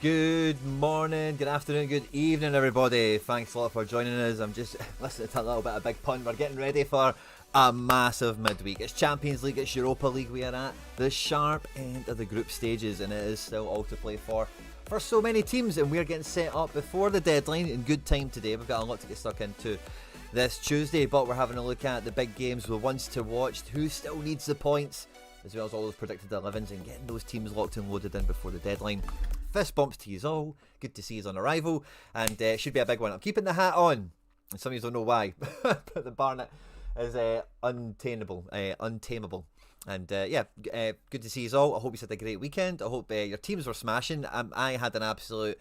Good morning, good afternoon, good evening, everybody. Thanks a lot for joining us. I'm just listening to a little bit of Big Pun. We're getting ready for a massive midweek. It's Champions League, it's Europa League. We are at the sharp end of the group stages, and it is still all to play for so many teams. And we're getting set up before the deadline in good time today. We've got a lot to get stuck into this Tuesday, but we're having a look at the big games, the ones to watch, who still needs the points, as well as all those predicted 11s, and getting those teams locked and loaded in before the deadline. Fist bumps to you all. Good to see you on arrival, and it should be a big one. I'm keeping the hat on, and some of you don't know why, but the Barnet is untamable, and good to see you all. I hope you had a great weekend. I hope your teams were smashing. I had an absolute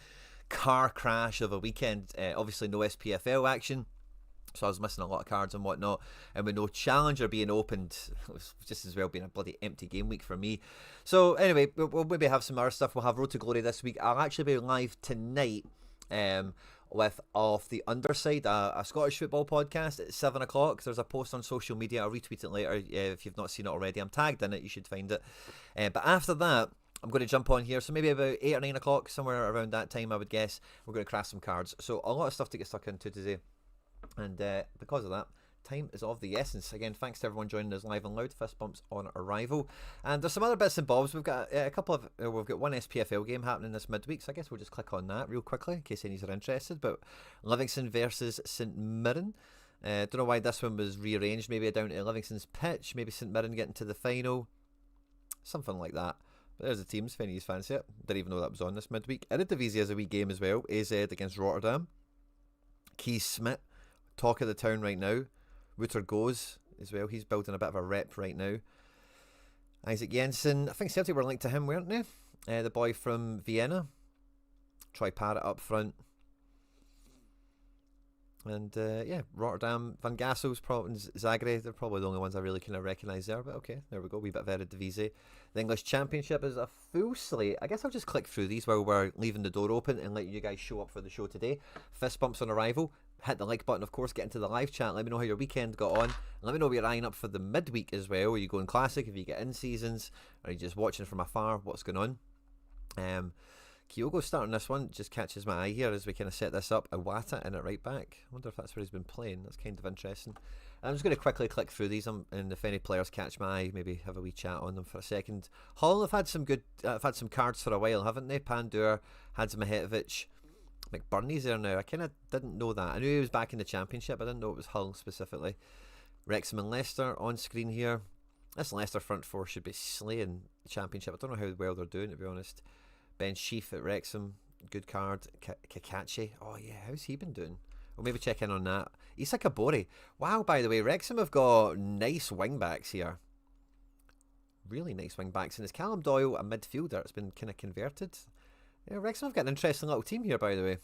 car crash of a weekend. Obviously no SPFL action, so I was missing a lot of cards and whatnot, and with no challenger being opened, it was just as well being a bloody empty game week for me. So anyway, we'll maybe have some other stuff. We'll have Road to Glory this week. I'll actually be live tonight with Off the Underside, a Scottish football podcast at 7 o'clock. There's a post on social media. I'll retweet it later if you've not seen it already. I'm tagged in it. You should find it. But after that, I'm going to jump on here. So maybe about 8 or 9 o'clock, somewhere around that time, I would guess. We're going to crash some cards. So a lot of stuff to get stuck into today. And because of that, time is of the essence. Again, thanks to everyone joining us live and loud. Fist bumps on arrival. And there's some other bits and bobs. We've got a couple of we've got one SPFL game happening this midweek, so I guess we'll just click on that real quickly in case any are interested. But Livingston versus St Mirren. Don't know why this one was rearranged. Maybe down to Livingston's pitch. Maybe St Mirren getting to the final. Something like that. But there's the teams. If any of you fancy it. Didn't even know that was on this midweek. Eredivisie has a wee game as well. AZ against Rotterdam. Keith Smith, talk of the town right now. Wouter goes as well. He's building a bit of a rep right now. Isaac Jensen, I think Celtic were linked to him, weren't they? The boy from Vienna. Troy Parrott up front. And Rotterdam, Van Gassel's probably, Zagreb, they're probably the only ones I really kind of recognise there. But okay, there we go, wee bit of Eredivisie. The English Championship is a full slate. I guess I'll just click through these while we're leaving the door open and let you guys show up for the show today. Fist bumps on arrival. Hit the like button, of course, get into the live chat. Let me know how your weekend got on. And let me know what you're eyeing up for the midweek as well. Are you going classic if you get in seasons? Are you just watching from afar? What's going on? Kyogo starting this one just catches my eye here as we kind of set this up. Iwata in it right back. I wonder if that's where he's been playing. That's kind of interesting. I'm just going to quickly click through these, and if any players catch my eye, maybe have a wee chat on them for a second. Hull have had some good, have had some cards for a while, haven't they? Pandur, Hadzimahetovic, McBurney's there now. I kind of didn't know that. I knew he was back in the Championship. I didn't know it was Hull specifically. Wrexham and Leicester on screen here. This Leicester front four should be slaying the Championship. I don't know how well they're doing, to be honest. Ben Sheaf at Wrexham, good card. Kakachi, oh yeah, how's he been doing? We'll maybe check in on that. Issa Kabori, wow, by the way, Wrexham have got nice wing backs here. Really nice wing backs, and it's Callum Doyle, a midfielder. It's been kind of converted. Yeah, Wrexham have got an interesting little team here, by the way.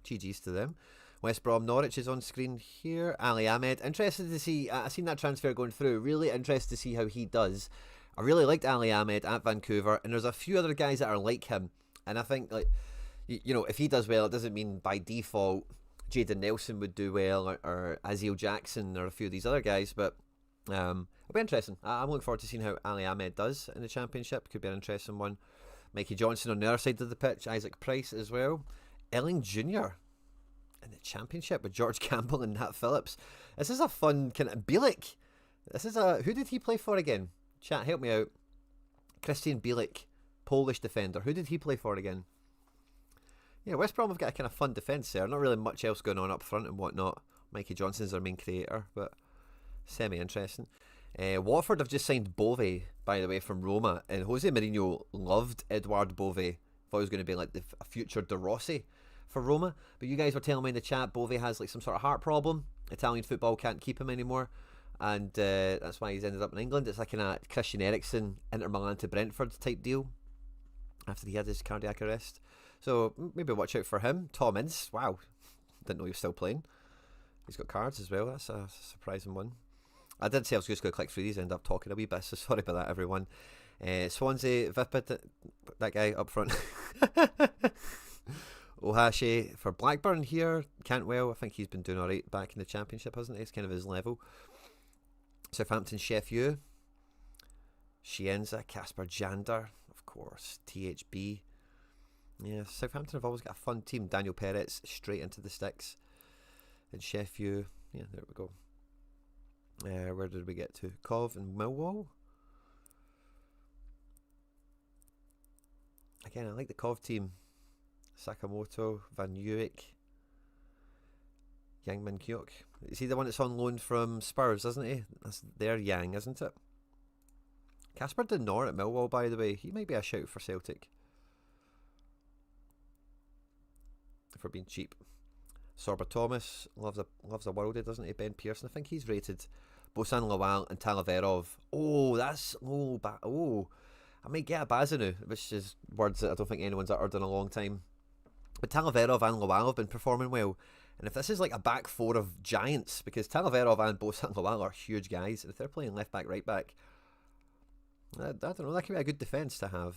GG's to them. West Brom Norwich is on screen here. Ali Ahmed, interested to see, I've seen that transfer going through, really interested to see how he does. I really liked Ali Ahmed at Vancouver, and there's a few other guys that are like him, and I think, like, you know, if he does well, it doesn't mean by default Jayden Nelson would do well, or Aziel Jackson, or a few of these other guys, but it'll be interesting. I'm looking forward to seeing how Ali Ahmed does in the Championship. Could be an interesting one. Mikey Johnson on the other side of the pitch, Isaac Price as well. Elling Jr. in the Championship with George Campbell and Nat Phillips. This is a fun kind of Bielik. Who did he play for again? Chat, help me out. Christian Bielik, Polish defender. Who did he play for again? Yeah, West Brom have got a kind of fun defence there. Not really much else going on up front and whatnot. Mikey Johnson's their main creator, but semi-interesting. Watford have just signed Bove, by the way, from Roma. And Jose Mourinho loved Edouard Bove. Thought he was going to be like a future De Rossi for Roma. But you guys were telling me in the chat, Bove has like some sort of heart problem. Italian football can't keep him anymore. And that's why he's ended up in England. It's like a Christian Eriksen, Inter Milan to Brentford type deal after he had his cardiac arrest. So maybe watch out for him. Tom Ince, wow, didn't know he was still playing. He's got cards as well. That's a surprising one. I did say I was just going to click through these and end up talking a wee bit, so sorry about that, everyone. Swansea, Vipit, that guy up front. Ohashi for Blackburn here. Cantwell, I think he's been doing alright back in the Championship, hasn't he? It's kind of his level. Southampton, Sheffield. Shienza, Casper Jander, of course. THB. Yeah, Southampton have always got a fun team. Daniel Peretz straight into the sticks. And Sheffield, yeah, there we go. Where did we get to? Cov and Millwall. Again, I like the Cov team. Sakamoto, Van Uyek, Yang Min Kyok. Is he the one that's on loan from Spurs, isn't he? That's their Yang, isn't it? Casper De Norre at Millwall, by the way. He might be a shout for Celtic. If we're being cheap. Sorba Thomas loves a worldie, doesn't he? Ben Pearson, I think he's rated. Bosan Lawal and Talaverov. Oh, that's I might get a Bazinu, which is words that I don't think anyone's uttered in a long time. But Talaverov and Lawal have been performing well. And if this is like a back four of giants, because Talaverov and Bosan Lawal are huge guys, and if they're playing left back, right back, I don't know, that could be a good defence to have.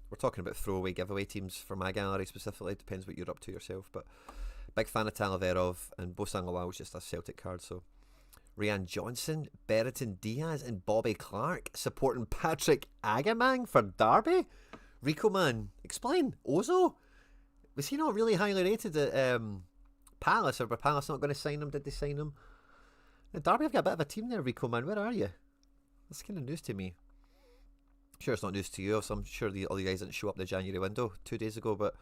We're talking about throwaway giveaway teams for my gallery specifically. It depends what you're up to yourself, but big fan of Talaverov, and Bosan Lawal was just a Celtic card. So Ryan Johnson, Berriton Diaz, and Bobby Clark supporting Patrick Agamang for Derby. Rico man, explain. Ozo, was he not really highly rated at Palace, or were Palace not going to sign him? Did they sign him? Derby have got a bit of a team there. Rico man, where are you? That's kind of news to me. I'm sure it's not news to you, so I'm sure all the guys didn't show up the January window 2 days ago, but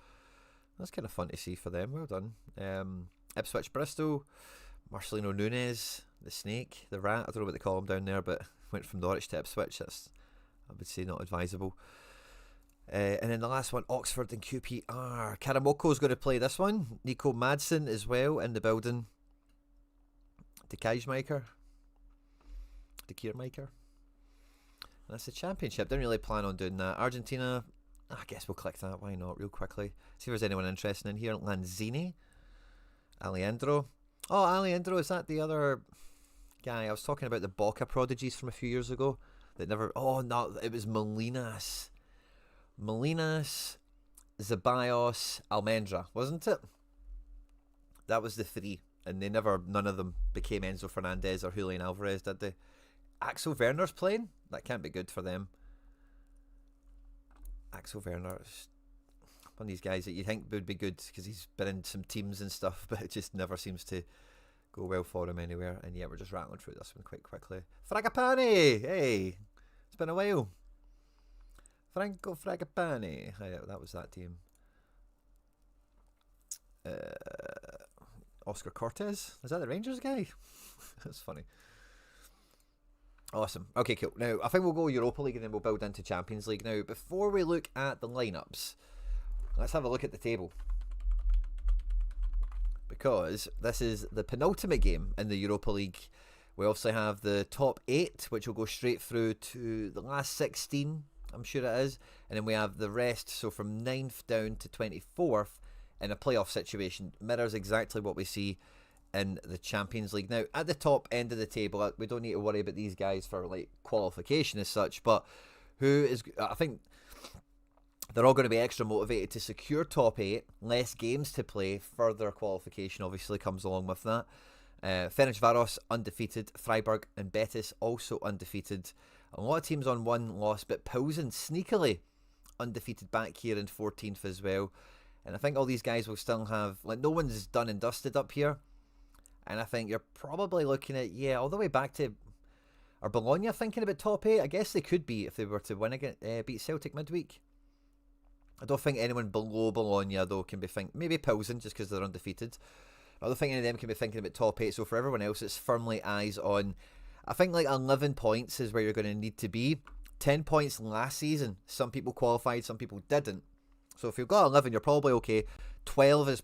that's kind of fun to see for them. Well done. Ipswich Bristol, Marcelino Nunes, the Snake, the Rat, I don't know what they call him down there, but went from Norwich to Ipswich. That's, I would say, not advisable. And then the last one, Oxford and QPR. Karamoko's going to play this one. Nico Madsen as well in the building. De Keijmaker. That's the Championship. Didn't really plan on doing that. Argentina, I guess we'll click that. Why not? Real quickly. See if there's anyone interested in here. Lanzini. Alejandro. Oh, Alejandro, is that the other guy? I was talking about the Boca prodigies from a few years ago. That never... Oh, no, it was Molinas, Zeballos, Almendra, wasn't it? That was the three. And none of them became Enzo Fernandez or Julian Alvarez, did they? Axel Werner's playing? That can't be good for them. Axel Werner's one of these guys that you think would be good because he's been in some teams and stuff, but it just never seems to go well for him anywhere. And yeah, we're just rattling through this one quite quickly. Fragapane! Hey! It's been a while. Franco Fragapane. That was that team. Oscar Cortez? Is that the Rangers guy? That's funny. Awesome. Okay, cool. Now, I think we'll go Europa League and then we'll build into Champions League. Now, before we look at the lineups, let's have a look at the table. Because this is the penultimate game in the Europa League. We also have the top 8, which will go straight through to the last 16, I'm sure it is. And then we have the rest, so from 9th down to 24th in a playoff situation. Mirrors exactly what we see in the Champions League. Now, at the top end of the table, we don't need to worry about these guys for like qualification as such, but I think they're all going to be extra motivated to secure top 8, less games to play, further qualification obviously comes along with that. Ferencváros undefeated, Freiburg and Betis also undefeated. A lot of teams on one loss, but Pilsen sneakily undefeated back here in 14th as well. And I think all these guys will still have, like, no one's done and dusted up here. And I think you're probably looking at, all the way back to... Are Bologna thinking about top 8? I guess they could be if they were to win again, beat Celtic midweek. I don't think anyone below Bologna, though, can be thinking... Maybe Pilsen, just because they're undefeated. I don't think any of them can be thinking about top 8. So for everyone else, it's firmly eyes on... I think like 11 points is where you're going to need to be. 10 points last season. Some people qualified, some people didn't. So if you've got 11, you're probably okay. 12 is...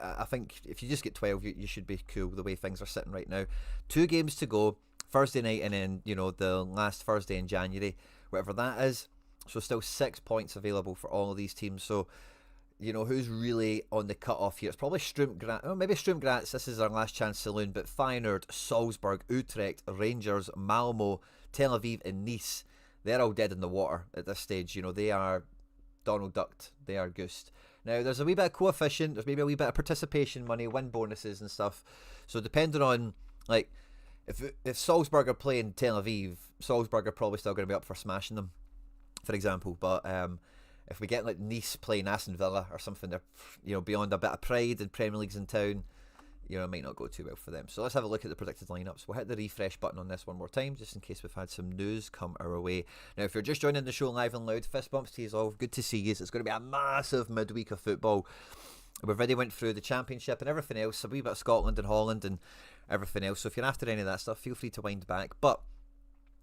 I think if you just get 12, you should be cool the way things are sitting right now. 2 games to go, Thursday night and then, the last Thursday in January, whatever that is. So still 6 points available for all of these teams. So, who's really on the cut-off here? It's probably Sturm-Graz. Oh, maybe Sturm-Graz, this is our last chance saloon, but Feyenoord, Salzburg, Utrecht, Rangers, Malmo, Tel Aviv and Nice, they're all dead in the water at this stage. They are Donald Ducked. They are goosed. Now, there's a wee bit of coefficient, there's maybe a wee bit of participation money, win bonuses and stuff. So depending on, like, if Salzburg are playing Tel Aviv, Salzburg are probably still going to be up for smashing them, for example. But If we get like Nice playing Aston Villa or something, they're beyond a bit of pride and Premier League's in town. It might not go too well for them. So let's have a look at the predicted lineups. We'll hit the refresh button on this one more time, just in case we've had some news come our way. Now, if you're just joining the show live and loud, fist bumps to you all. Good to see you. It's going to be a massive midweek of football. We've already went through the Championship and everything else, a wee bit of Scotland and Holland and everything else. So if you're after any of that stuff, feel free to wind back. But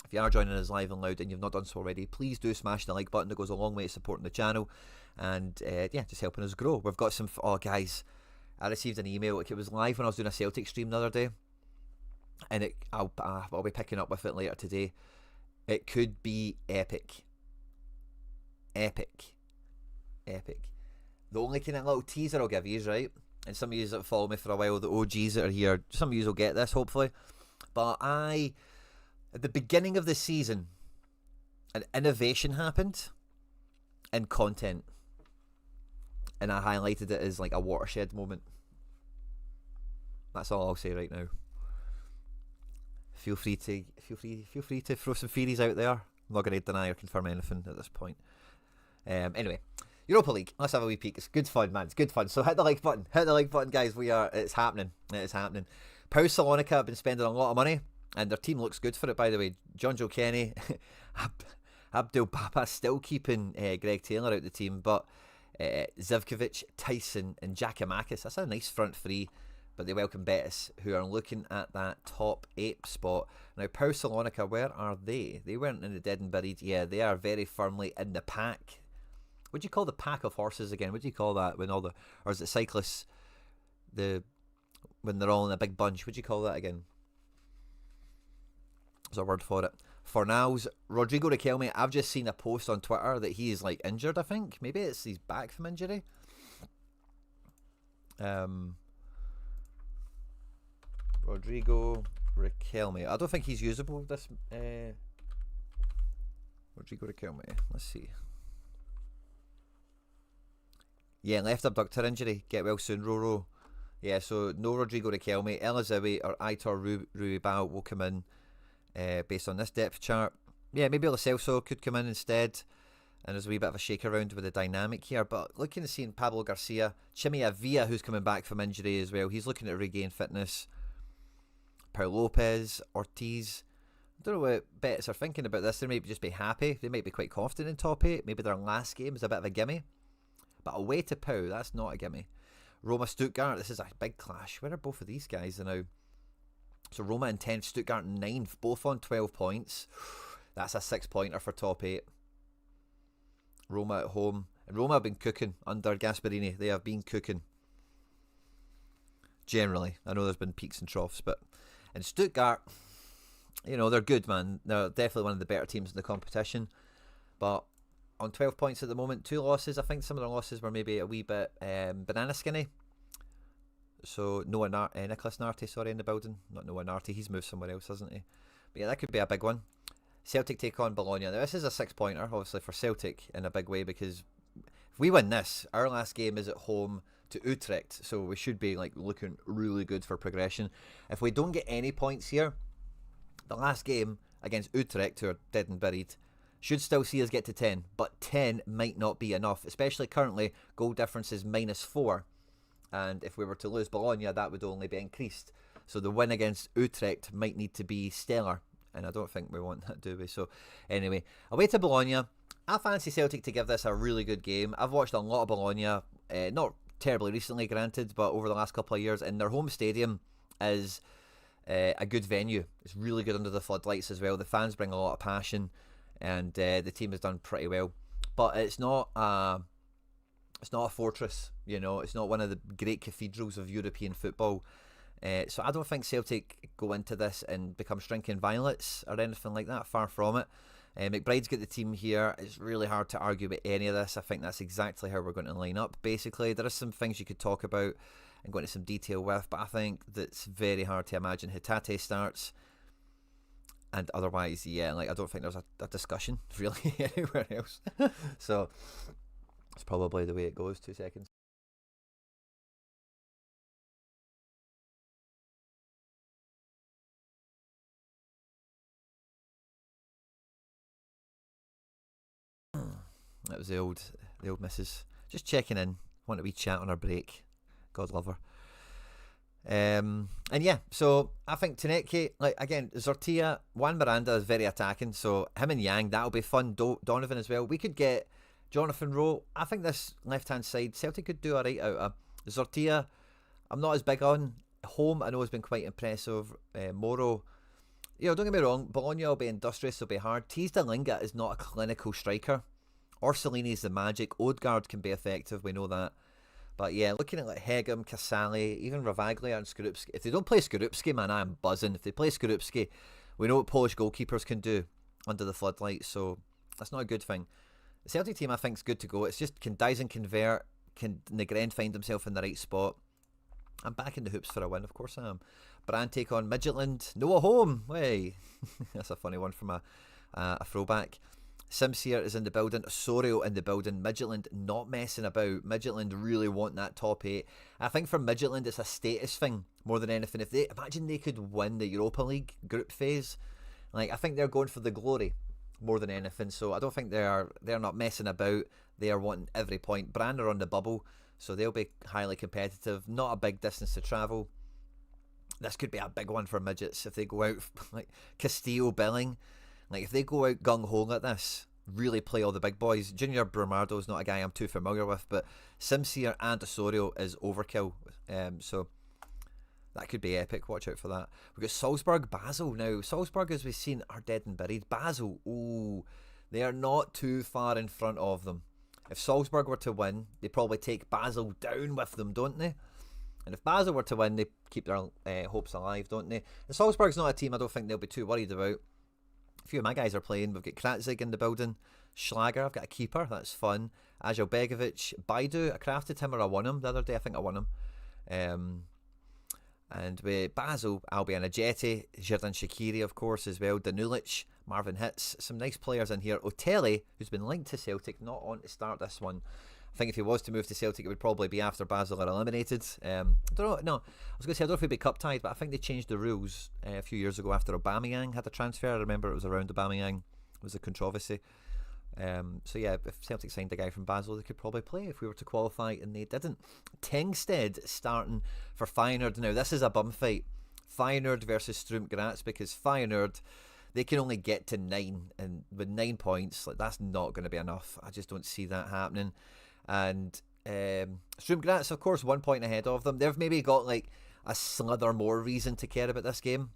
if you are joining us live and loud and you've not done so already, please do smash the like button. It goes a long way to supporting the channel and just helping us grow. We've got some... Oh, guys, I received an email. Like, it was live when I was doing a Celtic stream the other day, and I'll be picking up with it later today. It could be epic. Epic. The only kind of little teaser I'll give you is, right, and some of you that follow me for a while, the OGs that are here, some of you will get this hopefully, but at the beginning of the season, an innovation happened in content, and I highlighted it as like a watershed moment. That's all I'll say right now. Feel free to throw some theories out there. I'm not going to deny or confirm anything at this point. Anyway, Europa League. Let's have a wee peek. It's good fun, man. It's good fun. So hit the like button. Hit the like button, guys. It's happening. It is happening. Pau Salonika have been spending a lot of money, and their team looks good for it, by the way. John Joe Kenny, Abdul Baba still keeping Greg Taylor out the team, but Zivkovic, Tyson and Giacomakis, that's a nice front three, but they welcome Betis, who are looking at that top 8 spot. Now, Pau Salonika, where are they? They weren't in the dead and buried. Yeah, they are very firmly in the pack. What do you call the pack of horses again? What do you call that when or is it cyclists, when they're all in a big bunch? What do you call that again? There's a word for it. Fornals, Rodrigo Riquelme, I've just seen a post on Twitter that he is like injured, I think. Maybe he's back from injury. Rodrigo Riquelme. I don't think he's usable, this Rodrigo Riquelme. Let's see. Yeah, left abductor injury. Get well soon, Roro. Yeah, so no Rodrigo Riquelme. Elazawi or Aitor Ruibao will come in. Based on this depth chart. Yeah, maybe Lo Celso could come in instead, and there's a wee bit of a shake around with the dynamic here, but looking at seeing Pablo Garcia, Chimia Villa, who's coming back from injury as well, he's looking to regain fitness. Pau Lopez, Ortiz, I don't know what Betis are thinking about this. They might just be happy, they might be quite confident in top 8, maybe their last game is a bit of a gimme, but away to Pau, that's not a gimme. Roma Stuttgart, this is a big clash. Where are both of these guys now? So Roma in 10, Stuttgart 9, both on 12 points. That's a 6-pointer for top 8. Roma at home. And Roma have been cooking under Gasperini. They have been cooking. Generally. I know there's been peaks and troughs, but in Stuttgart, they're good, man. They're definitely one of the better teams in the competition. But on 12 points at the moment, 2 losses. I think some of their losses were maybe a wee bit banana skinny. So Nicholas Narty, in the building. Not Noah Narty, he's moved somewhere else, hasn't he? But yeah, that could be a big one. Celtic take on Bologna. Now this is a 6-pointer, obviously, for Celtic in a big way, because if we win this, our last game is at home to Utrecht, so we should be looking really good for progression. If we don't get any points here, the last game against Utrecht, who are dead and buried, should still see us get to 10, but 10 might not be enough, especially currently goal difference is -4. And if we were to lose Bologna, that would only be increased. So the win against Utrecht might need to be stellar. And I don't think we want that, do we? So anyway, away to Bologna. I fancy Celtic to give this a really good game. I've watched a lot of Bologna. Not terribly recently, granted, but over the last couple of years. And their home stadium is a good venue. It's really good under the floodlights as well. The fans bring a lot of passion. And the team has done pretty well. But it's not a fortress, it's not one of the great cathedrals of European football. So I don't think Celtic go into this and become shrinking violets or anything like that, far from it. McBride's got the team here. It's really hard to argue with any of this. I think that's exactly how we're going to line up. Basically, there are some things you could talk about and go into some detail with, but I think that's very hard to imagine Hatate starts. And otherwise, yeah, I don't think there's a discussion really anywhere else. So it's probably the way it goes. 2 seconds. That was the the old missus. Just checking in. Want a wee chat on our break. God love her. And yeah, so I think Taneke, like again, Zortia, Juan Miranda is very attacking, so him and Yang, that'll be fun. Donovan as well. We could get Jonathan Rowe. I think this left hand side, Celtic could do alright out of Zortia. I'm not as big on home. I know has been quite impressive. Moro, don't get me wrong, Bologna will be industrious, it'll be hard. Tees Dalinga is not a clinical striker. Orsolini's the magic. Odegaard can be effective, we know that. But yeah, looking at like Hegem, Casale, even Ravaglia and Skorupski. If they don't play Skorupski, man, I am buzzing. If they play Skorupski, we know what Polish goalkeepers can do under the floodlights, so that's not a good thing. The Celtic team, I think, is good to go. It's just, can Dyson convert? Can Negren find himself in the right spot? I'm back in the hoops for a win, of course I am. Brand take on Midgetland. Noah home. Way. That's a funny one from a throwback. Simsier is in the building. Osorio in the building. Midgetland not messing about. Midgetland really want that top 8. I think for Midgetland it's a status thing more than anything. If they imagine they could win the Europa League group phase, like I think they're going for the glory more than anything. So I don't think they're not messing about. They are wanting every point. Brand are on the bubble, so they'll be highly competitive. Not a big distance to travel. This could be a big one for midgets if they go out like Castillo, Billing. Like, if they go out gung-ho like this, really play all the big boys. Junior Brumardo's not a guy I'm too familiar with, but Simsier and Osorio is overkill. So that could be epic. Watch out for that. We've got Salzburg, Basel now. Salzburg, as we've seen, are dead and buried. Basel, ooh, they are not too far in front of them. If Salzburg were to win, they probably take Basel down with them, don't they? And if Basel were to win, they keep their hopes alive, don't they? And Salzburg's not a team I don't think they'll be too worried about. A few of my guys are playing. We've got Kratzig in the building. Schlager, I've got a keeper. That's fun. Ajel Begovic. Baidu, I crafted him or I won him the other day. I think I won him. And with Basel, Albion Ajeti, Xherdan Shaqiri, of course, as well. Danulic, Marvin Hitz. Some nice players in here. Otelli, who's been linked to Celtic, not on to start this one. I think if he was to move to Celtic, it would probably be after Basel are eliminated. I don't know. No, I was going to say, I don't know if he'd be cup tied, but I think they changed the rules a few years ago after Aubameyang had a transfer. I remember it was around Aubameyang. It was a controversy. So yeah, if Celtic signed a guy from Basel, they could probably play if we were to qualify, and they didn't. Tengsted starting for Feyenoord. Now, this is a bum fight. Feyenoord versus Sturm Graz, because Feyenoord, they can only get to 9, and with 9 points, like that's not going to be enough. I just don't see that happening. And Sturm Graz, of course, 1 point ahead of them. They've maybe got like a slither more reason to care about this game.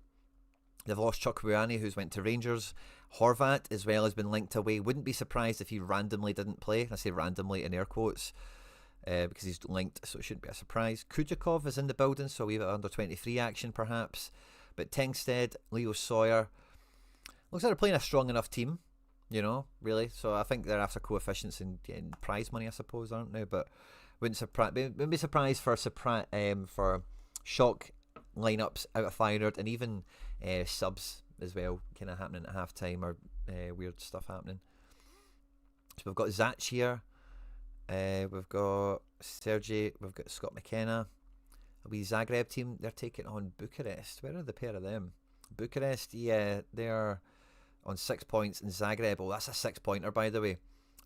They've lost Chukwueze, who's went to Rangers. Horvat as well has been linked away. Wouldn't be surprised if he randomly didn't play. I say randomly in air quotes because he's linked, so it shouldn't be a surprise. Kujakov is in the building, so we have under 23 action perhaps. But Tengsted, Leo Sawyer, looks like they're playing a strong enough team. Really. So I think they're after coefficients and getting prize money, I suppose, aren't they? But wouldn't be surprised for shock lineups out of Feyenoord, and even subs as well, kind of happening at half time, or weird stuff happening. So we've got Zach here, we've got Sergei, we've got Scott McKenna. A wee Zagreb team, they're taking on Bucharest. Where are the pair of them? Bucharest, yeah, they're on 6 points, and Zagreb, oh, that's a 6-pointer, by the way.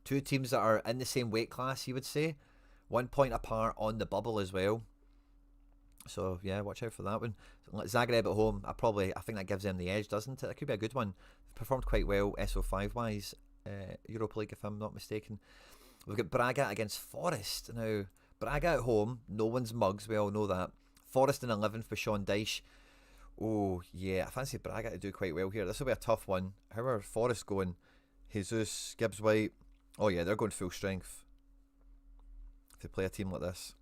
Two teams that are in the same weight class, you would say. 1 point apart on the bubble as well. So yeah, watch out for that one. Zagreb at home, I think that gives them the edge, doesn't it? That could be a good one. They've performed quite well SO5 wise, Europa League if I'm not mistaken. We've got Braga against Forest. Now, Braga at home, no one's mugs, we all know that. Forest in 11th with Sean Dyche. Oh yeah, I fancy Braga to do quite well here. This will be a tough one. How are Forest going? Jesus, Gibbs White. Oh yeah, they're going full strength. If they play a team like this,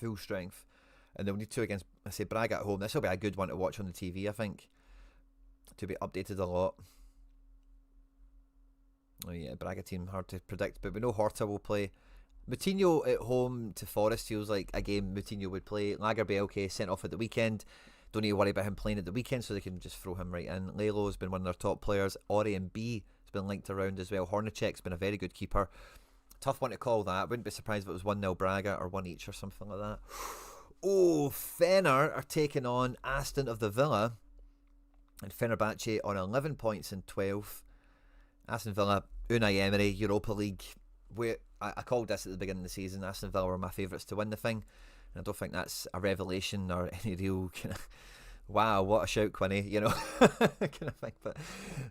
full strength, and they'll need to against, I say, Braga at home. This will be a good one to watch on the TV, I think, to be updated a lot. Oh yeah, Braga team hard to predict, but we know Horta will play. Moutinho at home to Forest feels like a game Moutinho would play. Lagerbielke sent off at the weekend. Don't need to worry about him playing at the weekend, so they can just throw him right in. Lelo has been one of their top players. Ori and B has been linked around as well. Hornacek's been a very good keeper. Tough one to call that. Wouldn't be surprised if it was 1-0 Braga or 1 each or something like that. Oh, Fener are taking on Aston of the Villa. And Fenerbahce on 11 points in 12. Aston Villa, Unai Emery, Europa League I called this at the beginning of the season. Aston Villa were my favourites to win the thing, and I don't think that's a revelation or any real kind of wow, what a shout, Quinny, kind of thing. But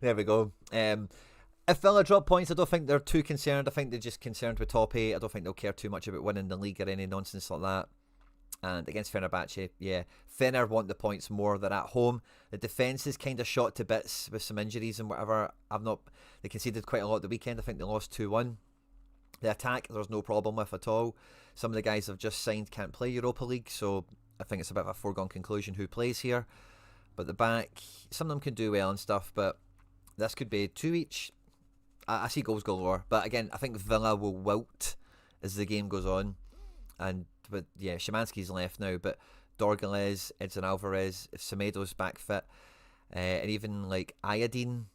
there we go. If Villa drop points, I don't think they're too concerned. I think they're just concerned with top 8. I don't think they'll care too much about winning the league or any nonsense like that. And against Fenerbahce, yeah, Fener want the points more. They're at home. The defence is kind of shot to bits with some injuries and whatever. They conceded quite a lot the weekend. I think they lost 2-1. The attack, there's no problem with at all. Some of the guys have just signed can't play Europa League, so I think it's a bit of a foregone conclusion who plays here. But the back, some of them can do well and stuff, but this could be 2 each. I see goals galore, but again, I think Villa will wilt as the game goes on. But yeah, Szymanski's left now, but Dorgalez, Edson Alvarez, if Semedo's back fit, and even like Iodine,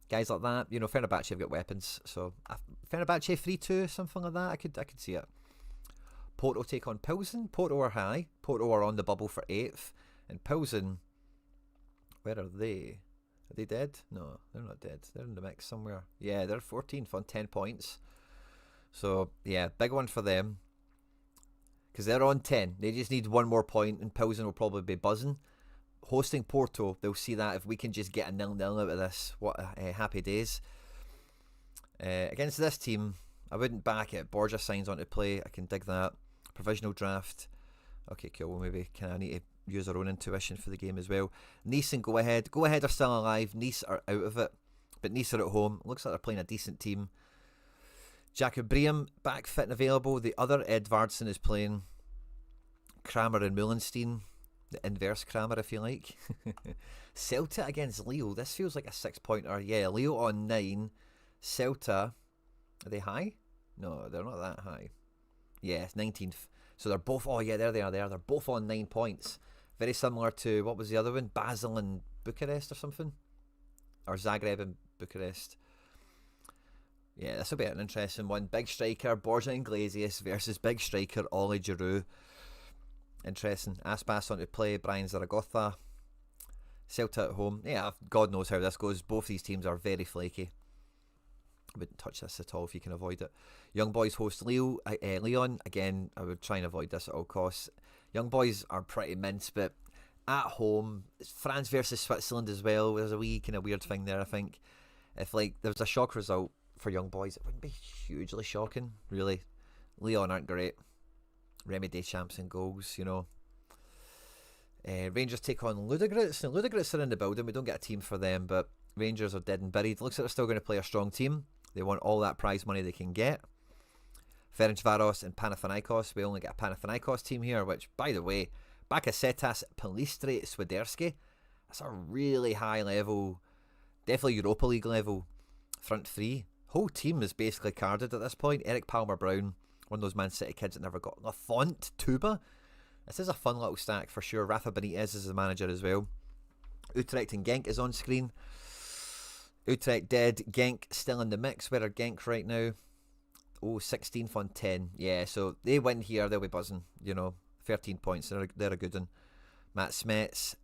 guys like that, Fenerbahce have got weapons, so Fenerbahce 3-2, something like that, I could see it. Porto take on Pilsen. Porto are high. Porto are on the bubble for 8th, and Pilsen, where are they? Are they dead? No, they're not dead. They're in the mix somewhere. Yeah, they're 14th on 10 points. So, yeah, big one for them. Because they're on 10. They just need one more point, and Pilsen will probably be buzzing. Hosting Porto, they'll see that if we can just get a 0-0 out of this, what happy days. Against this team, I wouldn't back it. Borja signs on to play. I can dig that. Provisional draft. Okay, cool. Well, maybe I need to use our own intuition for the game as well. Nice and Go Ahead. Go Ahead are still alive. Nice are out of it. But Nice are at home. Looks like they're playing a decent team. Jacob Briem back fit and available. The other Edvardsen is playing. Kramer and Mullenstein. The inverse Kramer, if you like. Celta against Leo. This feels like a 6-pointer. Yeah, Leo on 9. Celta. Are they high? No, they're not that high. Yeah, it's 19th. So they're both... Oh, yeah, there they are there. They're both on 9 points. Very similar to... What was the other one? Basel and Bucharest or something? Or Zagreb and Bucharest. Yeah, this will be an interesting one. Big striker, Borja Iglesias versus big striker, Oli Giroud. Interesting. Aspas on to play, Brian Zaragoza. Celta at home. Yeah, God knows how this goes. Both these teams are very flaky. I wouldn't touch this at all if you can avoid it. Young Boys host Leon. Again, I would try and avoid this at all costs. Young Boys are pretty mince, but at home, it's France versus Switzerland as well. There's a wee kind of weird thing there, I think. If there was a shock result for Young Boys, it wouldn't be hugely shocking, really. Leon aren't great. Remy Deschamps in goals, Rangers take on Ludogorets. Now, Ludogorets are in the building. We don't get a team for them, but Rangers are dead and buried. Looks like they're still going to play a strong team. They want all that prize money they can get. Ferencvaros and Panathinaikos. We only get a Panathinaikos team here, which, by the way, Bakasetas, Palistri, Swiderski. That's a really high level, definitely Europa League level front three. Whole team is basically carded at this point. Eric Palmer-Brown, one of those Man City kids that never got a font. Tuba. This is a fun little stack for sure. Rafa Benitez is the manager as well. Utrecht and Genk is on screen. Utrecht dead. Genk still in the mix. Where are Genk right now? Oh, 16th on 10. Yeah, so they win here, they'll be buzzing. 13 points. They're a good one. Matt Smets,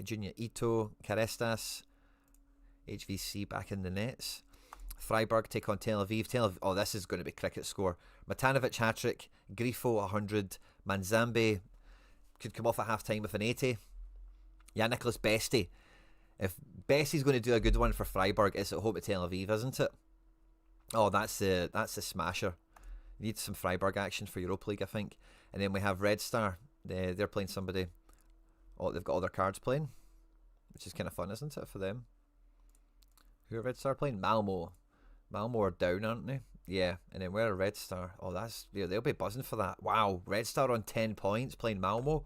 Junior Ito, Carestas, HVC back in the nets. Freiburg take on Tel Aviv. Oh, this is going to be cricket score. Matanovic hat-trick. Grifo 100. Manzambe could come off at half-time with an 80. Nicholas Besti. If Besti's going to do a good one for Freiburg, it's at home at Tel Aviv, isn't it? Oh, that's the smasher. Need some Freiburg action for Europa League, I think. And then we have Red Star. They're playing somebody. Oh, they've got all their cards playing, which is kind of fun, isn't it, for them? Who are Red Star playing? Malmo. Malmo are down, aren't they? Yeah. And then where are Red Star? Oh, they'll be buzzing for that. Wow, Red Star on 10 points playing Malmo.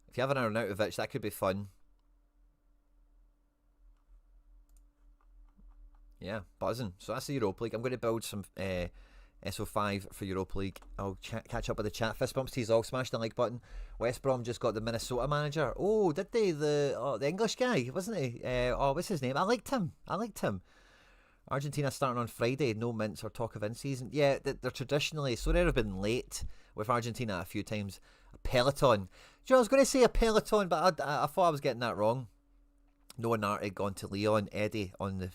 If you have an Arnautovic, that could be fun. Yeah, buzzing. So that's the Europa League. I'm going to build some SO5 for Europa League. I'll catch up with the chat. Fist bumps to you all. Smash the like button. West Brom just got the Minnesota manager. Oh, did they? The English guy, wasn't he? What's his name? I liked him. Argentina starting on Friday. No mints or talk of in-season. Yeah, they're traditionally... Sorare have been late with Argentina a few times. A peloton. I was going to say a peloton, but I thought I was getting that wrong. Noah Nartig gone to Leon. Eddie on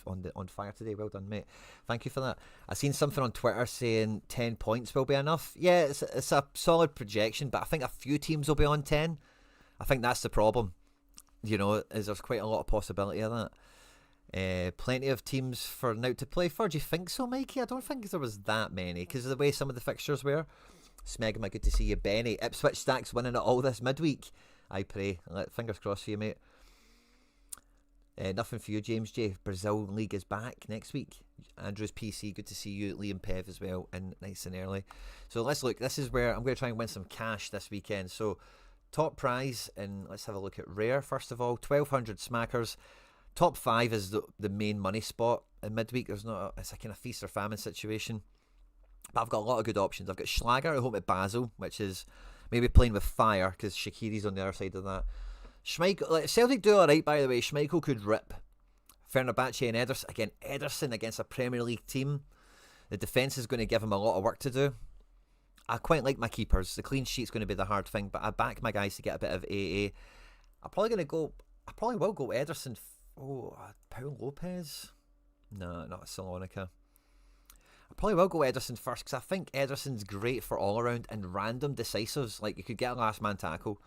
fire today. Well done, mate. Thank you for that. I seen something on Twitter saying 10 points will be enough. Yeah, it's a solid projection, but I think a few teams will be on 10. I think that's the problem. You know, is there's quite a lot of possibility of that. Plenty of teams for now to play for. Do you think so, Mikey? I don't think there was that many because of the way some of the fixtures were. Smegma, good to see you. Benny, Ipswich Stacks winning it all this midweek. I pray. Fingers crossed for you, mate. Nothing for you, James J. Brazil League is back next week. Andrew's PC, good to see you. Liam Pev as well, and nice and early. So let's look. This is where I'm going to try and win some cash this weekend. So top prize, and let's have a look at rare first of all. 1,200 smackers. Top 5 is the main money spot in midweek. There's not it's a kind of feast or famine situation. But I've got a lot of good options. I've got Schlager at home at Basel, which is maybe playing with fire because Shaqiri's on the other side of that. Schmeichel, like, Celtic do alright, by the way. Schmeichel could rip. Fenerbahce and Ederson. Again, Ederson against a Premier League team. The defence is going to give him a lot of work to do. I quite like my keepers. The clean sheet's going to be the hard thing, but I back my guys to get a bit of AA. I probably will go Ederson. Paul Lopez? No, not Salonika. I probably will go Ederson first because I think Ederson's great for all around and random decisives. Like, you could get a last man tackle.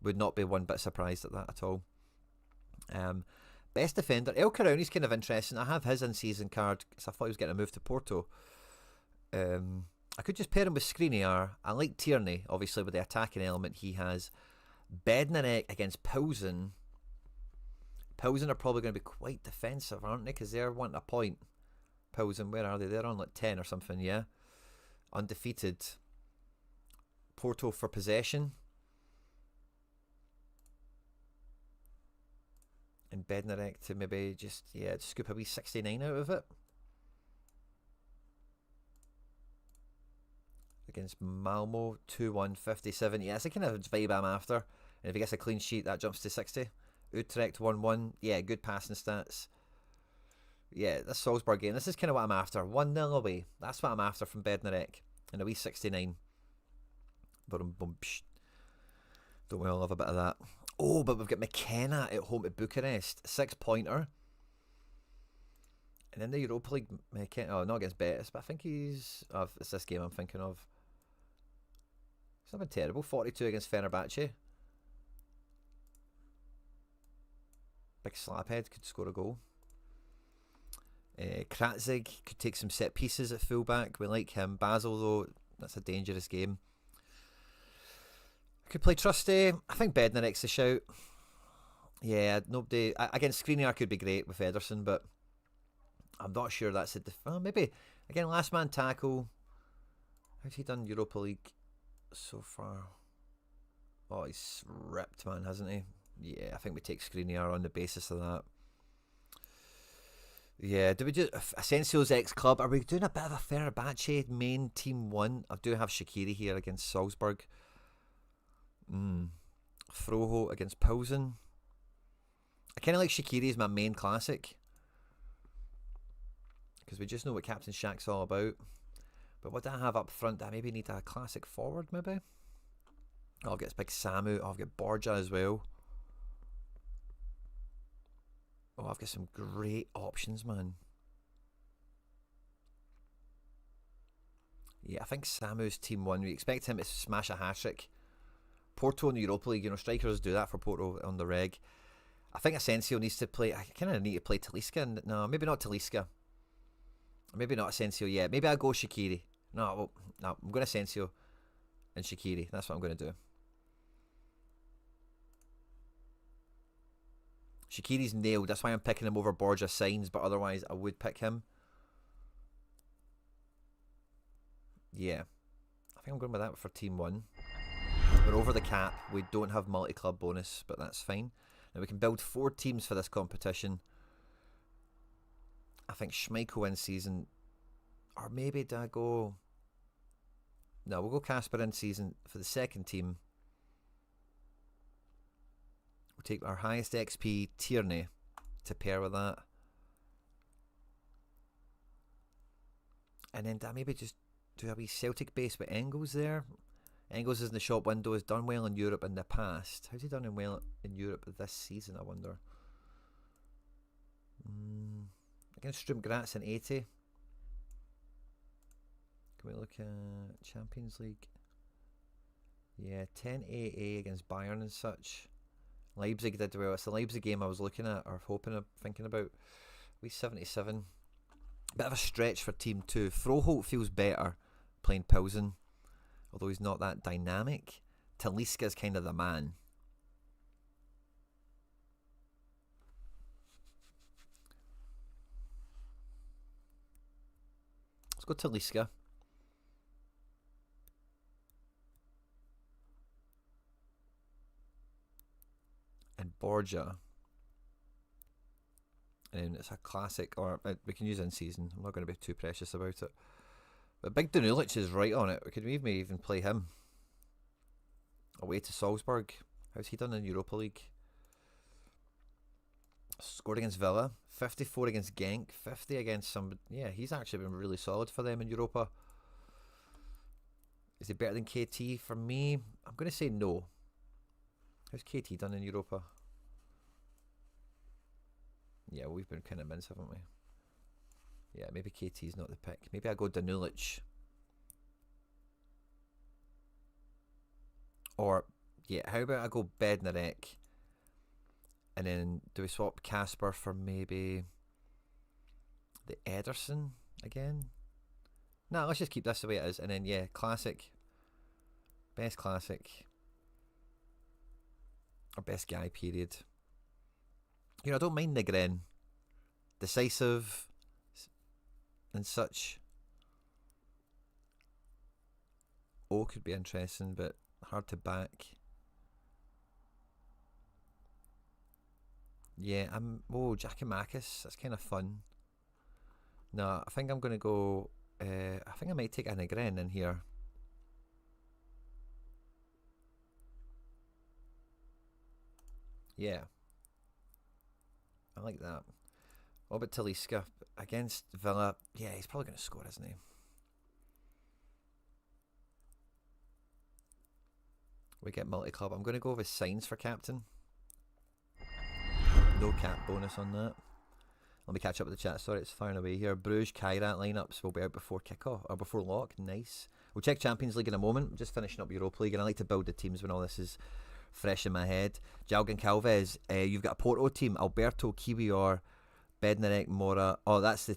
Would not be one bit surprised at that at all. Best defender, El Karouni's kind of interesting. I have his in-season card because I thought he was getting a move to Porto. I could just pair him with Skriniar. I like Tierney, obviously, with the attacking element he has. Bednarek against Poulsen. Poulsen are probably going to be quite defensive, aren't they? Because they're wanting a point. Poulsen, where are they? They're on like 10 or something, yeah? Undefeated. Porto for possession. And Bednarek to maybe just scoop a wee 69 out of it. Against Malmo, 2-1, 57. Yeah, that's the kind of vibe I'm after. And if he gets a clean sheet, that jumps to 60. Utrecht 1-1. Yeah, good passing stats. Yeah, this Salzburg game, this is kind of what I'm after. 1-0 away. That's what I'm after from Bednarek. And a wee 69. Don't we all love a bit of that? Oh, but we've got McKenna at home at Bucharest. 6-pointer. And in the Europa League, McKenna, not against Betis, but I think it's this game I'm thinking of. It's not been terrible. 42 against Fenerbahce. Big slaphead could score a goal. Kratzig could take some set pieces at fullback. We like him. Basel, though, that's a dangerous game. Could play Trusty. I think Bednarek's a shout. Yeah, nobody against Skriniar could be great with Ederson, but I'm not sure that's it. Maybe again, last man tackle. How's he done Europa League so far? Oh, he's ripped, man, hasn't he? Yeah, I think we take Skriniar on the basis of that. Yeah, do we do Asensio's ex-club? Are we doing a bit of a Fenerbahce main team one? I do have Shaqiri here against Salzburg. Froho against Poulsen. I kind of like Shaqiri as my main classic because we just know what Captain Shaq's all about. But what do I have up front? I maybe need a classic forward, maybe. Oh, I've got this big Samu. Oh, I've got Borja as well. Oh, I've got some great options, man. Yeah, I think Samu's team one. We expect him to smash a hat-trick. Porto in the Europa League, strikers do that for Porto on the reg. I think Asensio needs to play. I kind of need to play Talisca. No, maybe not Talisca. Maybe not Asensio yet. Maybe I'll go Shaqiri. No, I'm going to Asensio and Shaqiri. That's what I'm going to do. Shaqiri's nailed. That's why I'm picking him over Borja Signs, but otherwise I would pick him. Yeah. I think I'm going with that for team one. We're over the cap. We don't have multi-club bonus, but that's fine. Now we can build 4 teams for this competition. I think Schmeichel in season. Or maybe do I go... No, we'll go Casper in season for the second team. We'll take our highest XP Tierney to pair with that. And then do I maybe just do a wee Celtic base with Engels there? Engels is in the shop window, has done well in Europe in the past. How's he done well in Europe this season, I wonder? Against Sturm Graz in 80. Can we look at Champions League? Yeah, 10 AA against Bayern and such. Leipzig did well. It's the Leipzig game I was looking at, or thinking about. We 77. Bit of a stretch for Team 2. Froholt feels better playing Pilsen, although he's not that dynamic. Talisca's kind of the man. Let's go Talisca. And Borja. And it's a classic, or we can use in season. I'm not going to be too precious about it. But Big Danulic is right on it. Could we even play him? Away to Salzburg. How's he done in Europa League? Scored against Villa. 54 against Genk. 50 against somebody. Yeah, he's actually been really solid for them in Europa. Is he better than KT? For me, I'm going to say no. How's KT done in Europa? Yeah, we've been kind of mince, haven't we? Yeah, maybe KT's not the pick. Maybe I go Danulic. Or, yeah, how about I go Bednarek? And then do we swap Casper for maybe the Ederson again? No, let's just keep this the way it is. And then, yeah, classic. Best classic. Or best guy, period. You know, I don't mind Negren. Decisive and such. O could be interesting, but hard to back. Yeah, Giacomakis. That's kind of fun. No, I think I'm going to go... I think I might take a Negren in here. Yeah. I like that. What about Talisca against Villa? Yeah, he's probably going to score, isn't he? We get multi-club. I'm going to go with Signs for captain. No cap bonus on that. Let me catch up with the chat. Sorry, it's firing away here. Bruges, Kairat lineups will be out before kickoff or before lock. Nice. We'll check Champions League in a moment. I'm just finishing up Europa League, and I like to build the teams when all this is fresh in my head. Jalgan Calvez, you've got a Porto team. Alberto, Kiwior, Bednarek, Mora. Oh, that's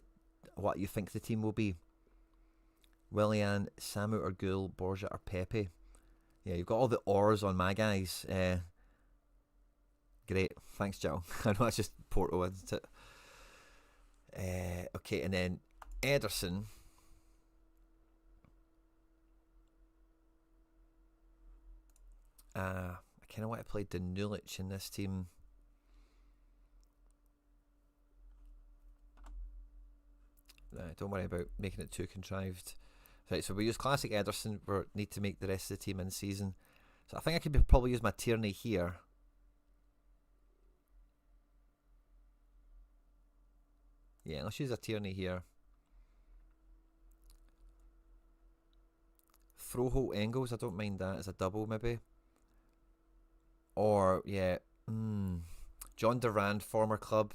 what you think the team will be. Willian, Samu or Gul, Borja or Pepe. Yeah, you've got all the ors on my guys. Great. Thanks, Joe. I know that's just Porto, isn't it? Okay, and then Ederson. I kind of want to play Danulic in this team. Don't worry about making it too contrived. Right, so we use classic Ederson. We need to make the rest of the team in season. So I think I could probably use my Tierney here. Yeah, let's use a Tierney here. Froholt Engels, I don't mind that as a double maybe. Or, yeah, John Durand, former club.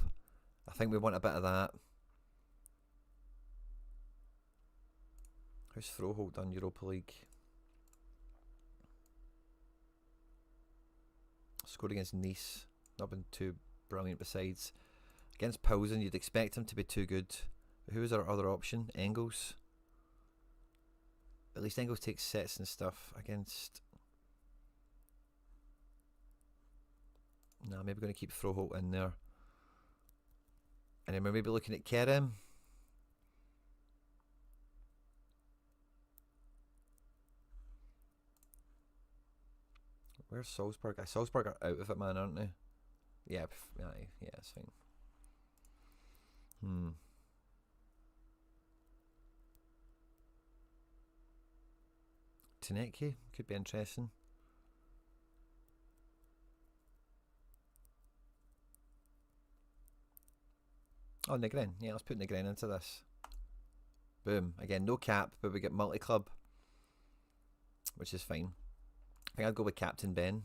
I think we want a bit of that. How's Froholt done Europa League? Scored against Nice. Not been too brilliant besides. Against Pilsen, you'd expect him to be too good. Who was our other option? Engels. At least Engels takes sets and stuff against... Nah, maybe going to keep Froholt in there. And then we're maybe looking at Kerem. Where's Salzburg? Salzburg are out of it, man, aren't they? Yeah, yeah, it's fine. Taneki could be interesting. Oh, Negren. Yeah, let's put Negren into this. Boom. Again, no cap, but we get multi-club, which is fine. I think I'd go with Captain Ben.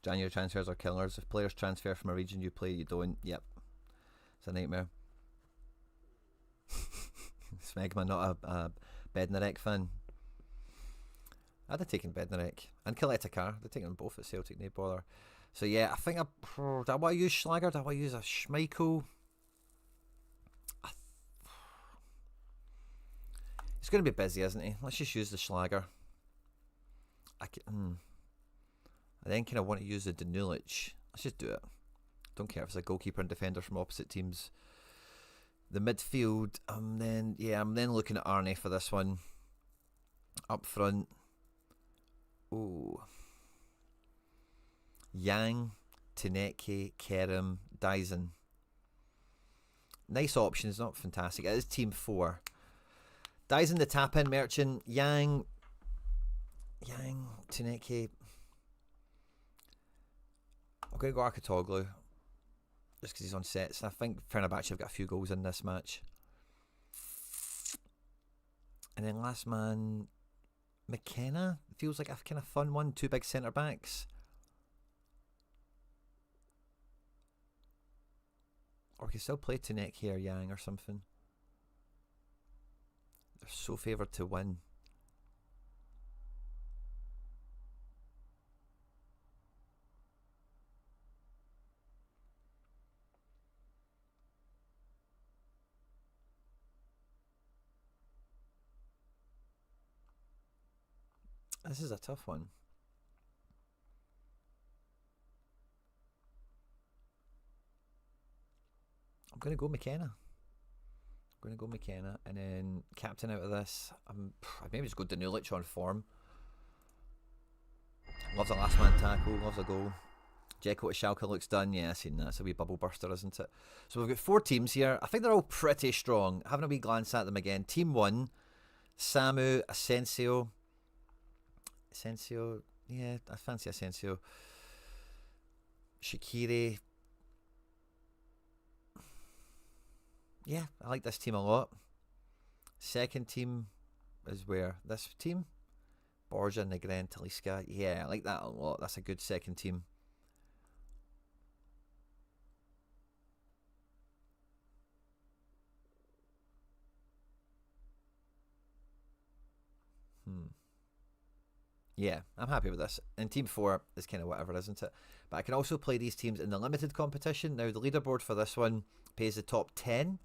January transfers are killers. If players transfer from a region you play, you don't. Yep. It's a nightmare. Smegma, not a Bednarek fan. I'd have taken Bednarek and Coletta Carr. I'd have taken them both at Celtic, no bother. So yeah, I think do I want to use Schlager? Do I want to use a Schmeichel? He's going to be busy, isn't he? Let's just use the Schlager. I then kind of want to use the Danulic. Let's just do it. Don't care if it's a goalkeeper and defender from opposite teams. The midfield, I'm then looking at Arnie for this one. Up front. Ooh. Yang, Tineke, Kerem, Dyson. Nice options, not fantastic. It is team 4. Dyson the tap-in merchant. Yang, Tineke. I'm going to go Arkatoglu just because he's on sets. I think Fenerbahce have got a few goals in this match. And then last man, McKenna. Feels like a kind of fun one. 2 big centre backs. Or we can still play Tineke here, Yang or something. They're so favoured to win. This is a tough one. I'm going to go McKenna. And then captain out of this. I'd maybe just go Danulic on form. Loves a last man tackle, loves a goal. Dzeko to Schalke looks done. Yeah, I've seen that. It's a wee bubble burster, isn't it? So we've got 4 teams here. I think they're all pretty strong. Having a wee glance at them again. Team 1, Samu, Asensio. Yeah, I fancy Asensio. Shaqiri. Yeah, I like this team a lot. Second team is where? This team? Borja, Negren, Talisca. Yeah, I like that a lot. That's a good second team. Yeah, I'm happy with this. And Team 4 is kind of whatever, isn't it? But I can also play these teams in the limited competition. Now, the leaderboard for this one pays the top 10.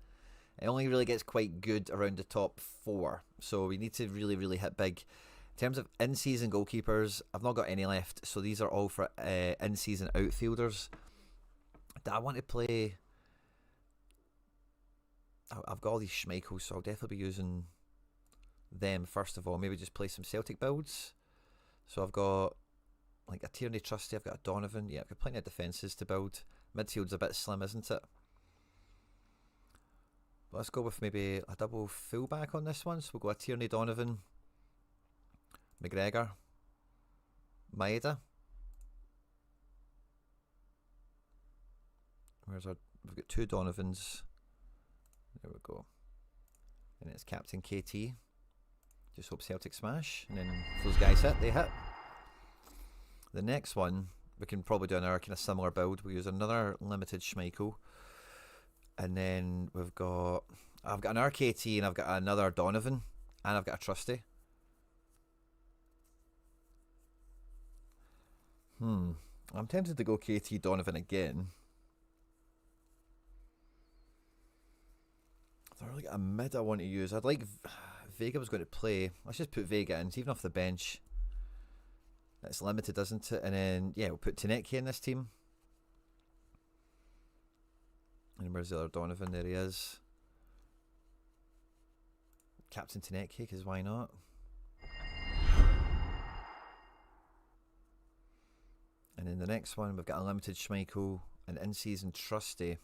It only really gets quite good around the top 4. So we need to really, really hit big. In terms of in-season goalkeepers, I've not got any left. So these are all for in-season outfielders. Do I want to play... I've got all these Schmeichels, so I'll definitely be using them first of all. Maybe just play some Celtic builds. So I've got like a Tierney Trusty, I've got a Donovan. Yeah, I've got plenty of defences to build. Midfield's a bit slim, isn't it? But let's go with maybe a double fullback on this one. So we'll go a Tierney, Donovan, McGregor, Maeda. We've got 2 Donovans. There we go. And it's Captain KT. Just hope Celtic smash. And then if those guys hit, they hit. The next one, we can probably do another kind of similar build. We'll use another limited Schmeichel. And then I've got an RKT and I've got another Donovan. And I've got a Trusty. I'm tempted to go KT Donovan again. I've really got a mid I want to use. I'd like... Vega was going to play. Let's just put Vega in. It's even off the bench. It's limited, isn't it? And then, yeah, we'll put Tineke in this team. And where's the other Donovan? There he is. Captain Tineke, because why not? And then the next one, we've got a limited Schmeichel, an in-season Trusty.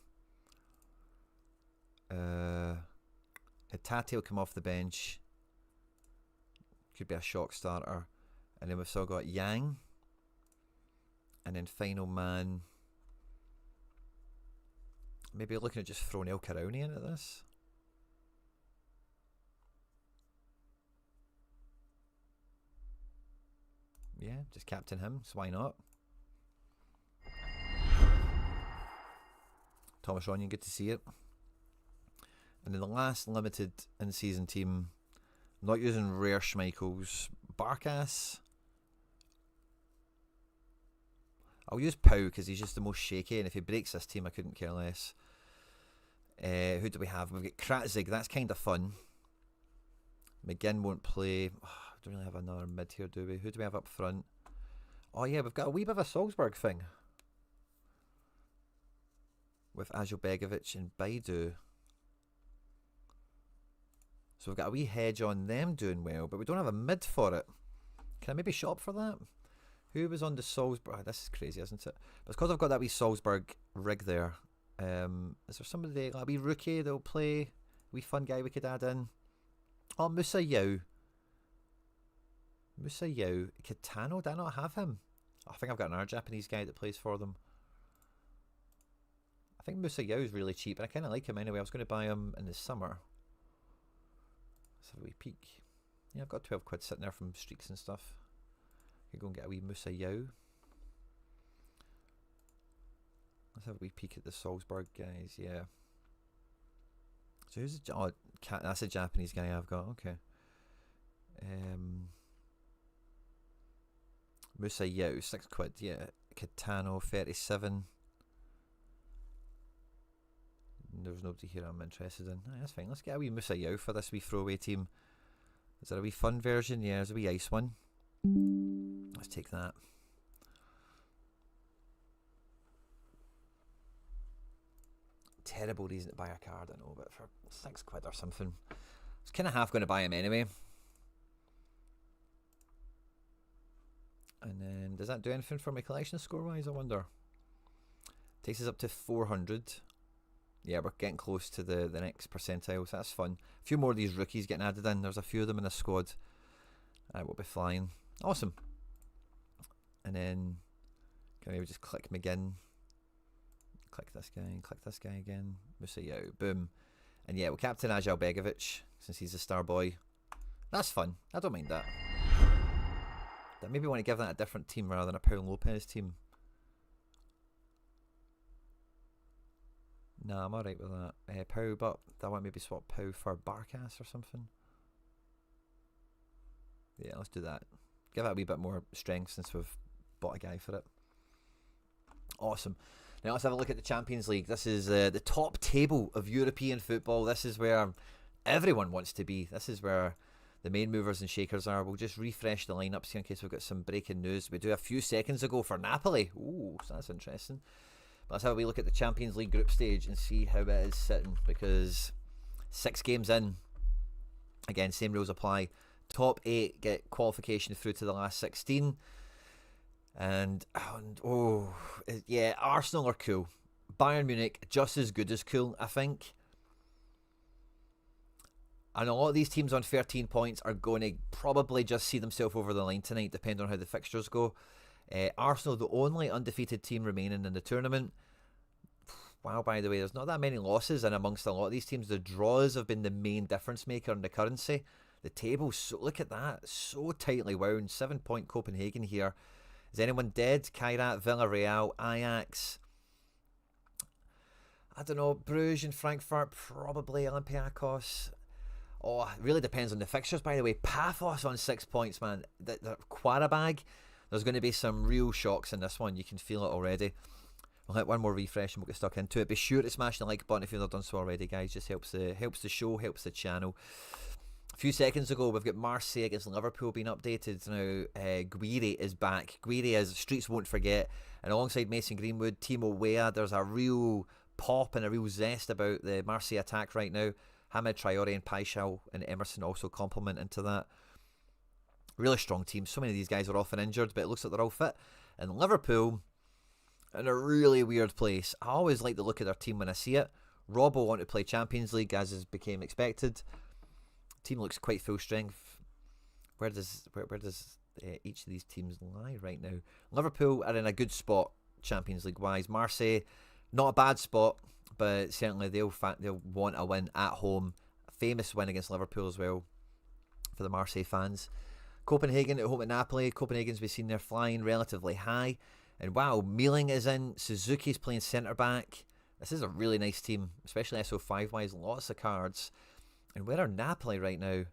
Tate will come off the bench. Could be a shock starter. And then we've still got Yang. And then final man. Maybe looking at just throwing El Karauni into this. Yeah, just captain him, so why not? Thomas Ronyon, good to see it. And then the last limited in-season team, not using rare Schmeichels, Barkas. I'll use Pau because he's just the most shaky, and if he breaks this team, I couldn't care less. Who do we have? We've got Kratzig, that's kind of fun. McGinn won't play. Oh, don't really have another mid here, do we? Who do we have up front? Oh yeah, we've got a wee bit of a Salzburg thing. With Ajobegovic and Baidu. So we've got a wee hedge on them doing well, but we don't have a mid for it. Can I maybe shop for that? Who was on the Salzburg? Oh, this is crazy, isn't it? But it's because I've got that wee Salzburg rig there. Is there somebody, like a wee rookie that'll play? A wee fun guy we could add in? Oh, Musa Yao. Musa Yao. Kitano, did I not have him? I think I've got another Japanese guy that plays for them. I think Musa Yao is really cheap, and I kind of like him anyway. I was going to buy him in the summer. Let's have a wee peek. Yeah, I've got 12 quid sitting there from streaks and stuff. You go and get a wee Musa Yao. Let's have a wee peek at the Salzburg guys, yeah. So who's the... Oh, that's a Japanese guy I've got, okay. Musa Yao, 6 quid, yeah. Kitano, 37. There's nobody here I'm interested in. That's fine, let's get a wee Musa Yao for this wee throwaway team. Is there a wee fun version? Yeah, there's a wee ice one. Let's take that. Terrible reason to buy a card, I know, but for 6 quid or something. I was kind of half going to buy him anyway. And then, does that do anything for my collection score-wise, I wonder? Takes us up to 400. Yeah, we're getting close to the next percentile, so that's fun. A few more of these rookies getting added in. There's a few of them in the squad. We'll be flying. Awesome. And then, can we just click McGinn? Click this guy, and click this guy again. Musa Yao, boom. And yeah, we'll captain Ajobegovic, since he's a star boy. That's fun. I don't mind that. I maybe want to give that a different team rather than a Paul Lopez team. Nah, I'm alright with that. Pau, but I want to maybe swap Pau for Barkas or something. Yeah, let's do that. Give that a wee bit more strength since we've bought a guy for it. Awesome. Now let's have a look at the Champions League. This is the top table of European football. This is where everyone wants to be. This is where the main movers and shakers are. We'll just refresh the lineups here in case we've got some breaking news. We do a few seconds ago for Napoli. Ooh, so that's interesting. But let's have a wee look at the Champions League group stage and see how it is sitting, because 6 games in, again, same rules apply. Top 8 get qualification through to the last 16. And oh, yeah, Arsenal are cool. Bayern Munich, just as good as cool, I think. And a lot of these teams on 13 points are going to probably just see themselves over the line tonight, depending on how the fixtures go. Arsenal, the only undefeated team remaining in the tournament. Wow, by the way, there's not that many losses, and amongst a lot of these teams, the draws have been the main difference maker in the currency. The table, so look at that, so tightly wound. 7-point Copenhagen here. Is anyone dead? Kairat, Villarreal, Ajax. I don't know, Bruges and Frankfurt, probably Olympiacos. Oh, it really depends on the fixtures, by the way. Paphos on 6 points, man. The Quarabag, there's going to be some real shocks in this one. You can feel it already. We'll hit one more refresh and we'll get stuck into it. Be sure to smash the like button if you've not done so already, guys. Just helps the show, helps the channel. A few seconds ago, we've got Marseille against Liverpool being updated. Now, Guiri is back. Guiri is Streets Won't Forget. And alongside Mason Greenwood, Timo Weah, there's a real pop and a real zest about the Marseille attack right now. Hamid Traore and Paixão and Emerson also complement into that. Really strong team. So many of these guys are often injured, but it looks like they're all fit. And Liverpool, in a really weird place. I always like the look of their team when I see it. Robbo want to play Champions League, as is became expected. Team looks quite full strength. Where does each of these teams lie right now? Liverpool are in a good spot Champions League wise. Marseille, not a bad spot, but certainly they'll want a win at home. A famous win against Liverpool as well for the Marseille fans. Copenhagen at home at Napoli. Copenhagen's been seen there flying relatively high. And wow, Mealing is in. Suzuki's playing centre back. This is a really nice team, especially SO5 wise. Lots of cards. And where are Napoli right now?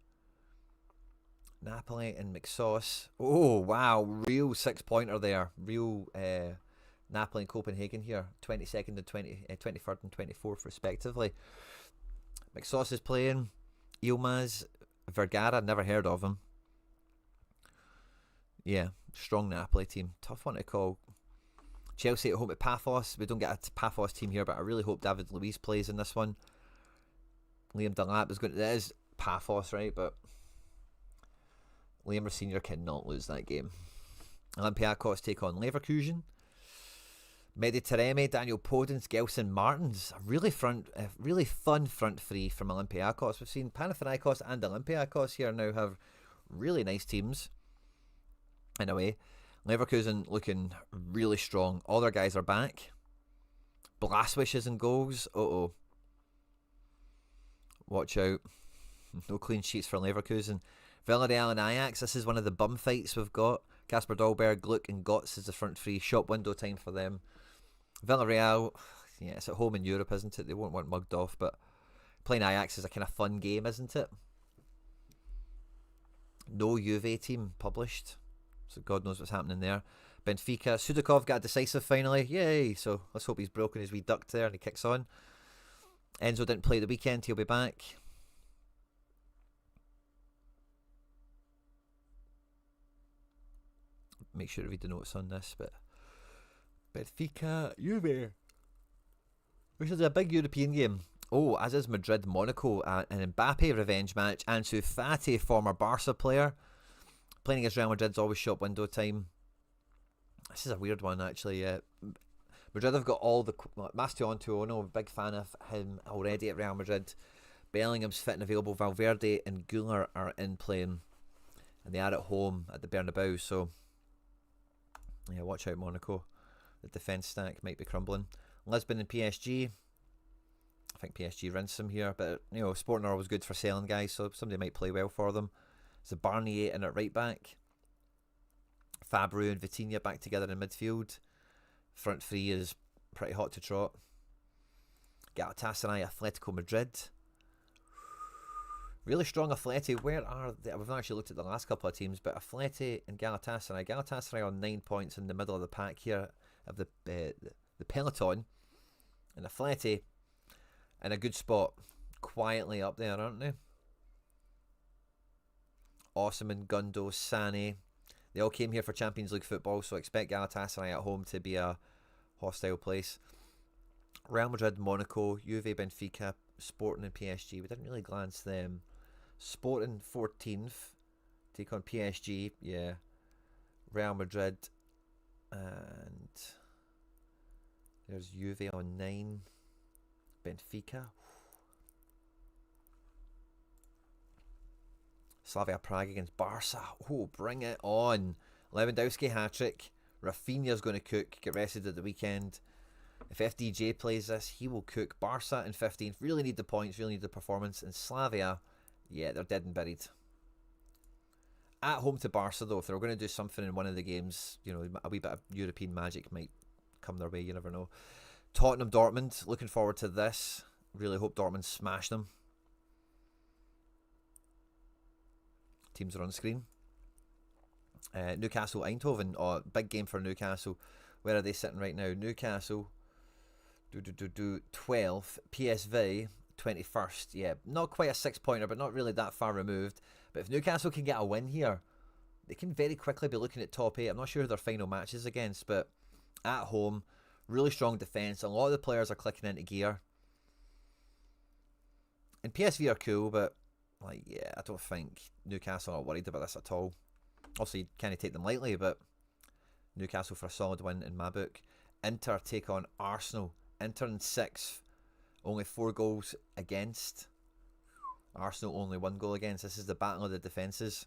Napoli and McSauce. Oh, wow. Real 6-pointer there. Real Napoli and Copenhagen here. 22nd and 23rd and 24th, respectively. McSauce is playing. Ilmaz. Vergara, never heard of him. Yeah, strong Napoli team. Tough one to call. Chelsea at home at Paphos. We don't get a Paphos team here, but I really hope David Luiz plays in this one. Liam Delap is going to... That is Paphos, right? But Liam Senior cannot lose that game. Olympiacos take on Leverkusen. Meditareme, Daniel Podence, Gelson Martins. A really fun front three from Olympiacos. We've seen Panathinaikos and Olympiacos here now have really nice teams. In a way. Leverkusen looking really strong. All their guys are back. Blastwishes and goals. Uh-oh. Watch out. No clean sheets for Leverkusen. Villarreal and Ajax. This is one of the bum fights we've got. Kasper Dolberg, Gluck and Gotts is the front three. Shop window time for them. Villarreal, yeah, it's at home in Europe, isn't it? They won't want mugged off, but playing Ajax is a kind of fun game, isn't it? No Juve team published, so God knows what's happening there. Benfica, Sudakov got a decisive finally, yay! So let's hope he's broken his wee duct there and he kicks on. Enzo didn't play the weekend, he'll be back. Make sure to read the notes on this, but Benfica, Juve, which is a big European game. Oh, as is Madrid, Monaco, an Mbappe revenge match. Ansu Fati, former Barca player, playing against Real Madrid's always shop window time. This is a weird one, actually. Madrid have got all the... Mastion Tuono, big fan of him already at Real Madrid. Bellingham's fit and available. Valverde and Güler are in playing. And they are at home at the Bernabeu, so... Yeah, watch out, Monaco. The defence stack might be crumbling. Lisbon and PSG. I think PSG rinse them here, but you know, Sporting are always good for selling guys, so somebody might play well for them. It's a Barnier in at right back. Fabru and Vitinha back together in midfield. Front three is pretty hot to trot. Galatasaray, Atletico Madrid. Really strong Atleti. Where are they? We've not actually looked at the last couple of teams, but Atleti and Galatasaray. Galatasaray on 9 points in the middle of the pack here of the peloton, and Atleti in a good spot, quietly up there, aren't they? Osimhen, Gundo, Sané. They all came here for Champions League football, so expect Galatasaray at home to be a hostile place. Real Madrid, Monaco, Juve, Benfica, Sporting and PSG. We didn't really glance them. Sporting 14th, take on PSG, yeah. Real Madrid, and there's Juve on 9. Benfica. Slavia Prague against Barca. Oh, bring it on. Lewandowski hat-trick. Rafinha's going to cook, get rested at the weekend. If FDJ plays this, he will cook. Barca in 15th. Really need the points, really need the performance. And Slavia, yeah, they're dead and buried. At home to Barca, though, if they're going to do something in one of the games, you know, a wee bit of European magic might come their way, you never know. Tottenham, Dortmund, looking forward to this. Really hope Dortmund smash them. Teams are on screen. Newcastle, Eindhoven. Oh, big game for Newcastle. Where are they sitting right now? Newcastle, 12th. PSV, 21st. Yeah, not quite a 6-pointer, but not really that far removed. But if Newcastle can get a win here, they can very quickly be looking at top 8. I'm not sure who their final match is against, but at home, really strong defence. A lot of the players are clicking into gear. And PSV are cool, but like, yeah, I don't think Newcastle are worried about this at all. Also, you can't take them lightly, but Newcastle for a solid win in my book. Inter take on Arsenal. Inter in 6th. Only 4 goals against. Arsenal only 1 goal against. This is the battle of the defences.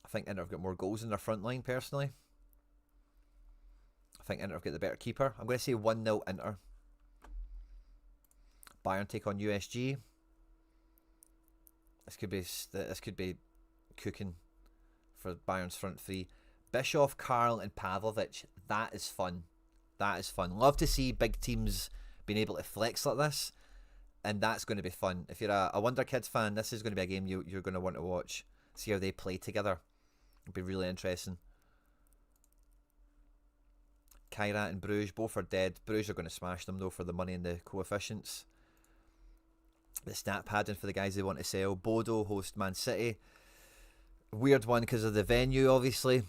I think Inter have got more goals in their front line, personally. I think Inter have got the better keeper. I'm going to say 1-0 Inter. Bayern take on USG. This could be cooking for Bayern's front three. Bischoff, Karl and Pavlovic. That is fun. That is fun. Love to see big teams being able to flex like this, and that's going to be fun. If you're a Wonder Kids fan, this is going to be a game you're going to want to watch. See how they play together. It'll be really interesting. Kairat and Bruges, both are dead. Bruges are going to smash them, though, for the money and the coefficients. The stat padding for the guys they want to sell. Bodo host Man City. Weird one because of the venue, obviously.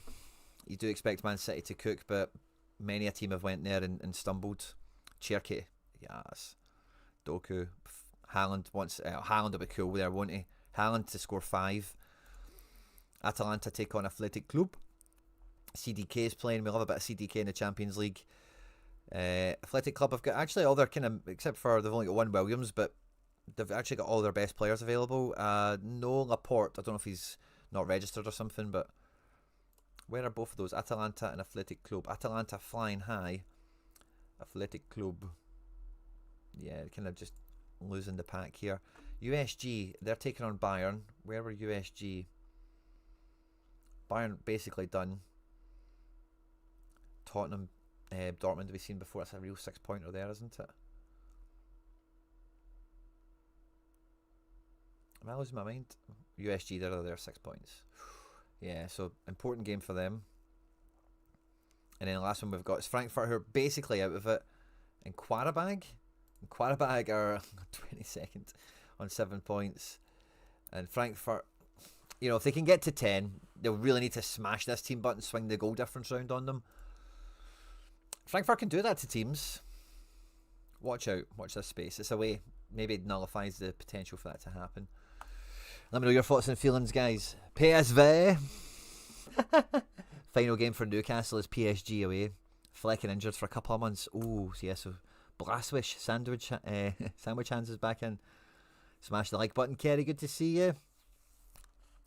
You do expect Man City to cook, but many a team have went there and stumbled. Cherky, yes. Doku. Haaland wants... Haaland will be cool there, won't he? Haaland to score 5. Atalanta take on Athletic Club. CDK is playing. We'll have a bit of CDK in the Champions League. Athletic Club have got actually all their kind of... Except for they've only got one Williams, but they've actually got all their best players available. No Laporte. I don't know if he's not registered or something, but... Where are both of those? Atalanta and Athletic Club. Atalanta flying high. Athletic Club. Yeah, kind of just losing the pack here. USG, they're taking on Bayern. Where were USG? Bayern basically done. Tottenham, Dortmund we've seen before. That's a real 6-pointer there, isn't it? Am I losing my mind? USG, they're 6 points. Yeah, so important game for them. And then the last one we've got is Frankfurt, who are basically out of it. And Qarabag are 22nd on 7 points. And Frankfurt, you know, if they can get to 10, they'll really need to smash this team button, swing the goal difference round on them. Frankfurt can do that to teams. Watch out. Watch this space. It's a way. Maybe it nullifies the potential for that to happen. Let me know your thoughts and feelings, guys. PSV. Final game for Newcastle is PSG away. Flecken injured for a couple of months. Oh, yeah, so Blaswish sandwich hands is back in. Smash the like button, Kerry. Good to see you.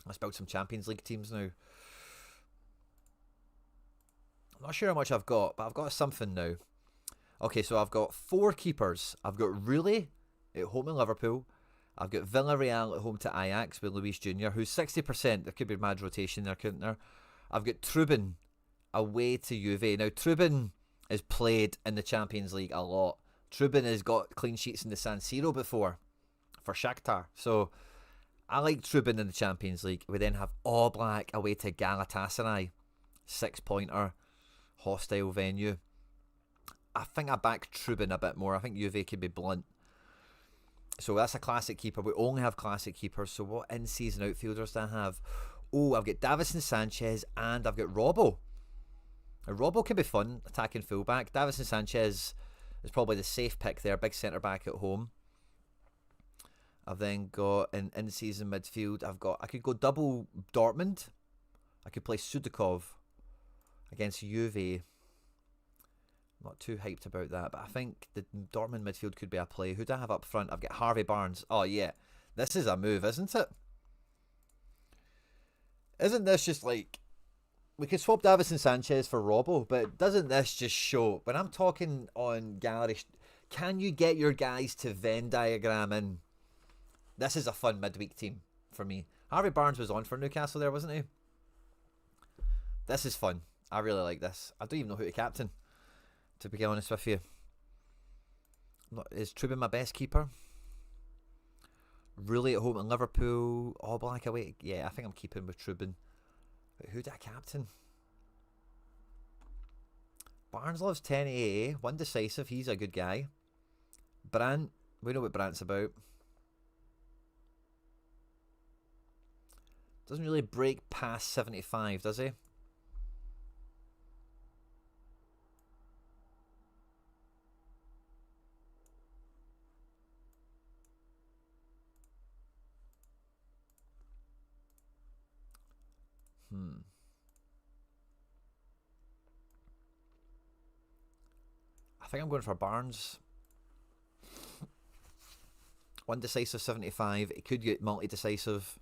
Let's build some Champions League teams now. I'm not sure how much I've got, but I've got something now. Okay, so I've got 4 keepers. I've got Rulli at home in Liverpool. I've got Villarreal at home to Ajax with Luis Jr., who's 60%. There could be mad rotation there, couldn't there? I've got Trubin away to Juve. Now, Trubin has played in the Champions League a lot. Trubin has got clean sheets in the San Siro before for Shakhtar. So, I like Trubin in the Champions League. We then have Oblak away to Galatasaray. 6-pointer, hostile venue. I think I back Trubin a bit more. I think Juve could be blunt. So that's a classic keeper. We only have classic keepers. So what in-season outfielders do I have? Oh, I've got Davison Sanchez and I've got Robbo. Now, Robbo can be fun, attacking fullback. Davison Sanchez is probably the safe pick there. Big centre-back at home. I've then got an in-season midfield. I could go double Dortmund. I could play Sudakov against Juve. Not too hyped about that, but I think the Dortmund midfield could be a play. Who do I have up front? I've got Harvey Barnes. Oh, yeah. This is a move, isn't it? Isn't this just like... We could swap Davison Sanchez for Robbo, but doesn't this just show... When I'm talking on gallery, can you get your guys to Venn diagram in? This is a fun midweek team for me. Harvey Barnes was on for Newcastle there, wasn't he? This is fun. I really like this. I don't even know who to captain, to be honest with you. Is Trubin my best keeper? Really at home in Liverpool. Oblak away. Yeah, I think I'm keeping with Trubin. But who do I captain? Barnes loves 10 AA. One decisive. He's a good guy. Brandt. We know what Brandt's about. Doesn't really break past 75, does he? I think I'm going for Barnes. One decisive 75. It could get multi-decisive.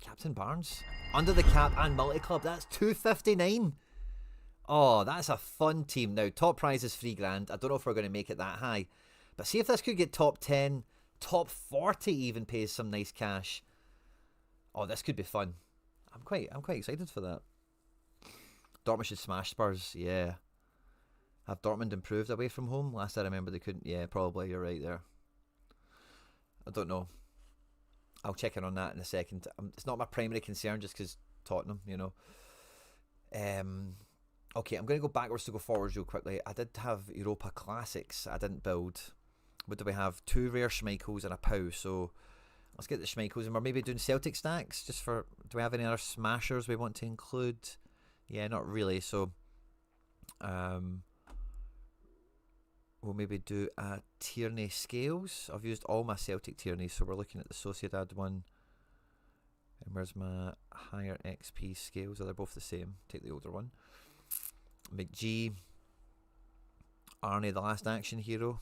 Captain Barnes. Under the cap and multi-club. That's 259. Oh, that's a fun team. Now, top prize is $3,000. I don't know if we're going to make it that high. But see if this could get top 10. Top 40 even pays some nice cash. Oh, this could be fun. I'm quite excited for that. Dortmund should smash Spurs. Yeah. Have Dortmund improved away from home? Last I remember they couldn't. Yeah, probably. You're right there. I don't know. I'll check in on that in a second. It's not my primary concern just because Tottenham, you know. Okay, I'm going to go backwards to go forwards real quickly. I did have Europa Classics. I didn't build. What do we have? 2 rare Schmeichels and a Pau. So let's get the Schmeichels, and we're maybe doing Celtic stacks just for. Do we have any other smashers we want to include? Yeah, not really. So, we'll maybe do a Tierney Scales. I've used all my Celtic Tierney, so we're looking at the Sociedad one. And where's my higher XP Scales? Oh, they're both the same. Take the older one. McGee. Arnie, the last action hero.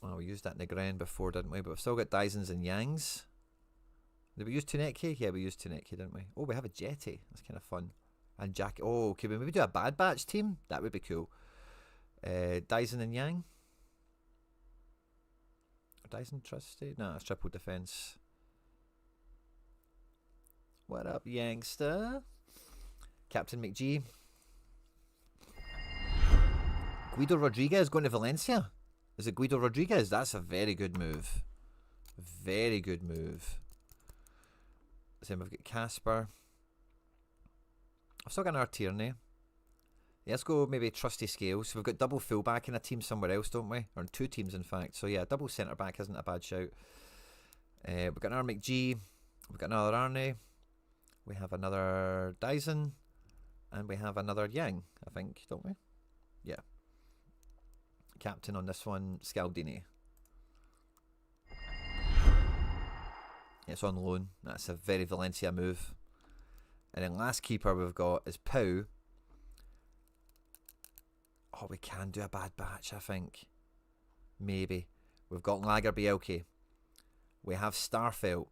Well, we used that Negren before, didn't we? But we've still got Dysons and Yangs. Did we use Tunetke? Yeah, we used Tunetke, didn't we? Oh, we have a Jetty. That's kind of fun. And Jack. Oh, could we maybe do a Bad Batch team? That would be cool. Dyson and Yang. Dyson trusted? No, it's triple defense. What up, Youngster? Captain McGee. Guido Rodriguez going to Valencia? Is it Guido Rodriguez? That's a very good move. Very good move. Then we've got Casper. I've still got another Tierney. Yeah, let's go maybe Trusty Scales. So we've got double fullback in a team somewhere else, don't we? Or in 2 teams, in fact. So yeah, double centre back isn't a bad shout. We've got another McGee. We've got another Arnie. We have another Dyson. And we have another Yang, I think, don't we? Yeah. Captain on this one, Scaldini. Yeah, it's on loan. That's a very Valencia move. And then last keeper we've got is Pau. Oh, we can do a Bad Batch, I think. Maybe. We've got Lager Bielke. We have Starfelt.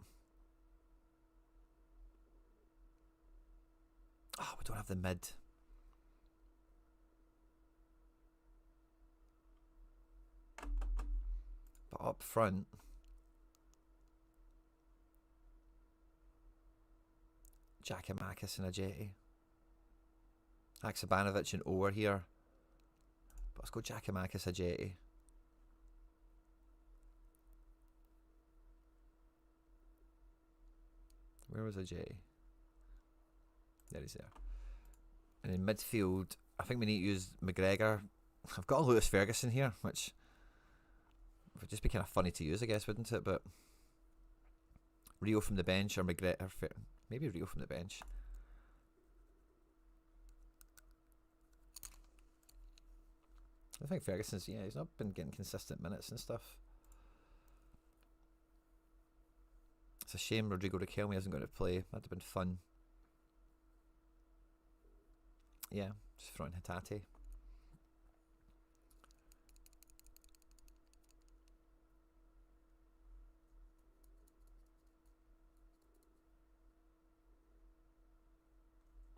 Oh, we don't have the mid. But up front, Giacomakis and a Jetty. Haksabanovic and Ower here. But let's go Giacomakis, a Jetty. Where was a Jetty? There he's there. And in midfield, I think we need to use McGregor. I've got a Lewis Ferguson here, which would just be kind of funny to use, I guess, wouldn't it? But Rio from the bench or McGregor. Maybe Rio from the bench. I think Ferguson's, yeah, he's not been getting consistent minutes and stuff. It's a shame Rodrigo Riquelme hasn't got to play. That'd have been fun. Yeah, just throwing Hatate.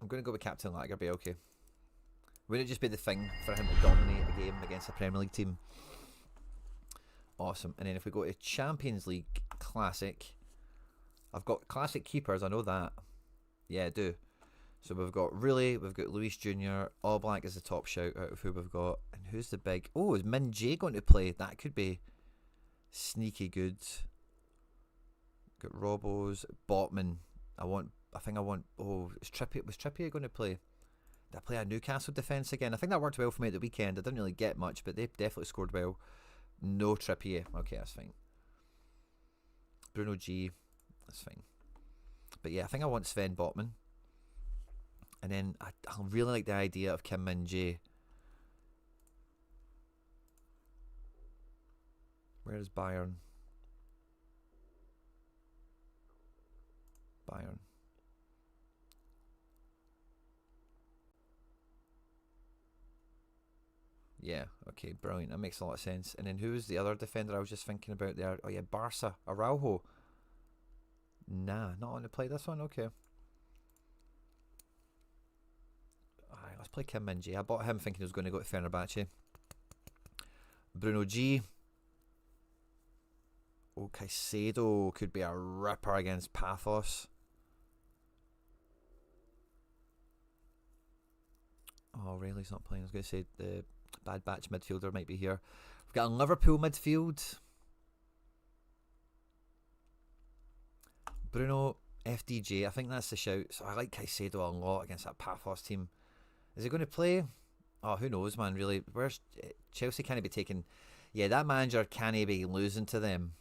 I'm going to go with Captain Lager Bielke. Wouldn't it just be the thing for him to dominate a game against a Premier League team? Awesome. And then if we go to Champions League Classic, I've got classic keepers, I know that. Yeah, I do. So we've got we've got Luis Jr., All Black is the top shout out of who we've got. And who's the big... Oh, is Min Jae going to play? That could be sneaky good. Got Robos, Botman. I think I want... Oh, was Trippier going to play? Did I play a Newcastle defence again? I think that worked well for me at the weekend. I didn't really get much, but they definitely scored well. No Trippier. Okay, that's fine. Bruno G. That's fine. But yeah, I think I want Sven Botman. And then I really like the idea of Kim Min Jae. Where is Bayern? Bayern. Yeah, okay, brilliant. That makes a lot of sense. And then who was the other defender I was just thinking about there? Oh yeah, Barca. Araujo. Nah, not on to play this one? Okay. Alright, let's play Kim Min Jae. I bought him thinking he was going to go to Fenerbahce. Bruno G. Oh, Caicedo could be a ripper against Paphos. Oh, Rayleigh's not playing. I was going to say the Bad Batch midfielder might be here. We've got a Liverpool midfield. Bruno, FDJ. I think that's the shout. So I like Caicedo a lot against that Paphos team. Is he going to play? Oh, who knows, man, really. Where's Chelsea? Can't be taking... Yeah, that manager can't be losing to them.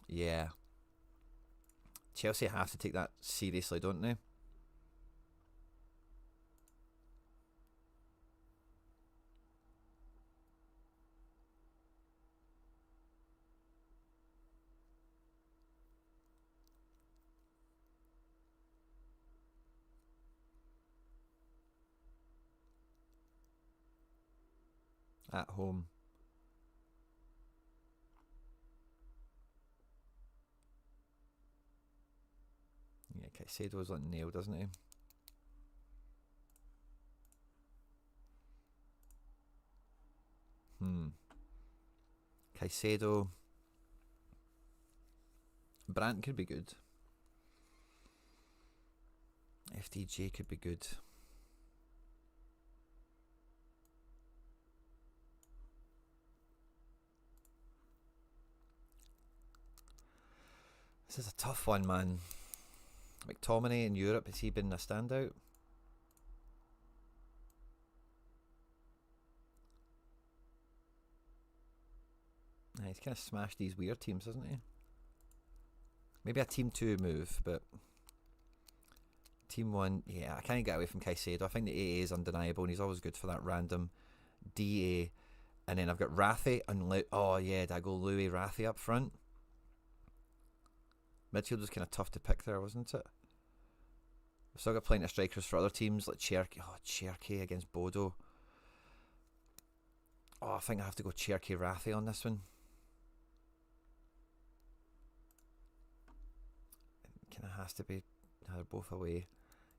Yeah. Chelsea have to take that seriously, don't they? At home. Yeah, Caicedo's like nailed, doesn't he? Caicedo. Brandt could be good. FDJ could be good. This is a tough one, man. McTominay in Europe, has he been a standout? Nah, he's kind of smashed these weird teams, hasn't he? Maybe a team 2 move, but team 1, yeah, I can't get away from Caicedo. I think the AA is undeniable, and he's always good for that random DA. And then I've got Rathi and oh yeah, did I go Louis Rathi up front? Midfield was kind of tough to pick there, wasn't it? I've still got plenty of strikers for other teams like Cherky. Oh, Cherky against Bodo. Oh, I think I have to go Cherky Rathi on this one. It kind of has to be. They're both away.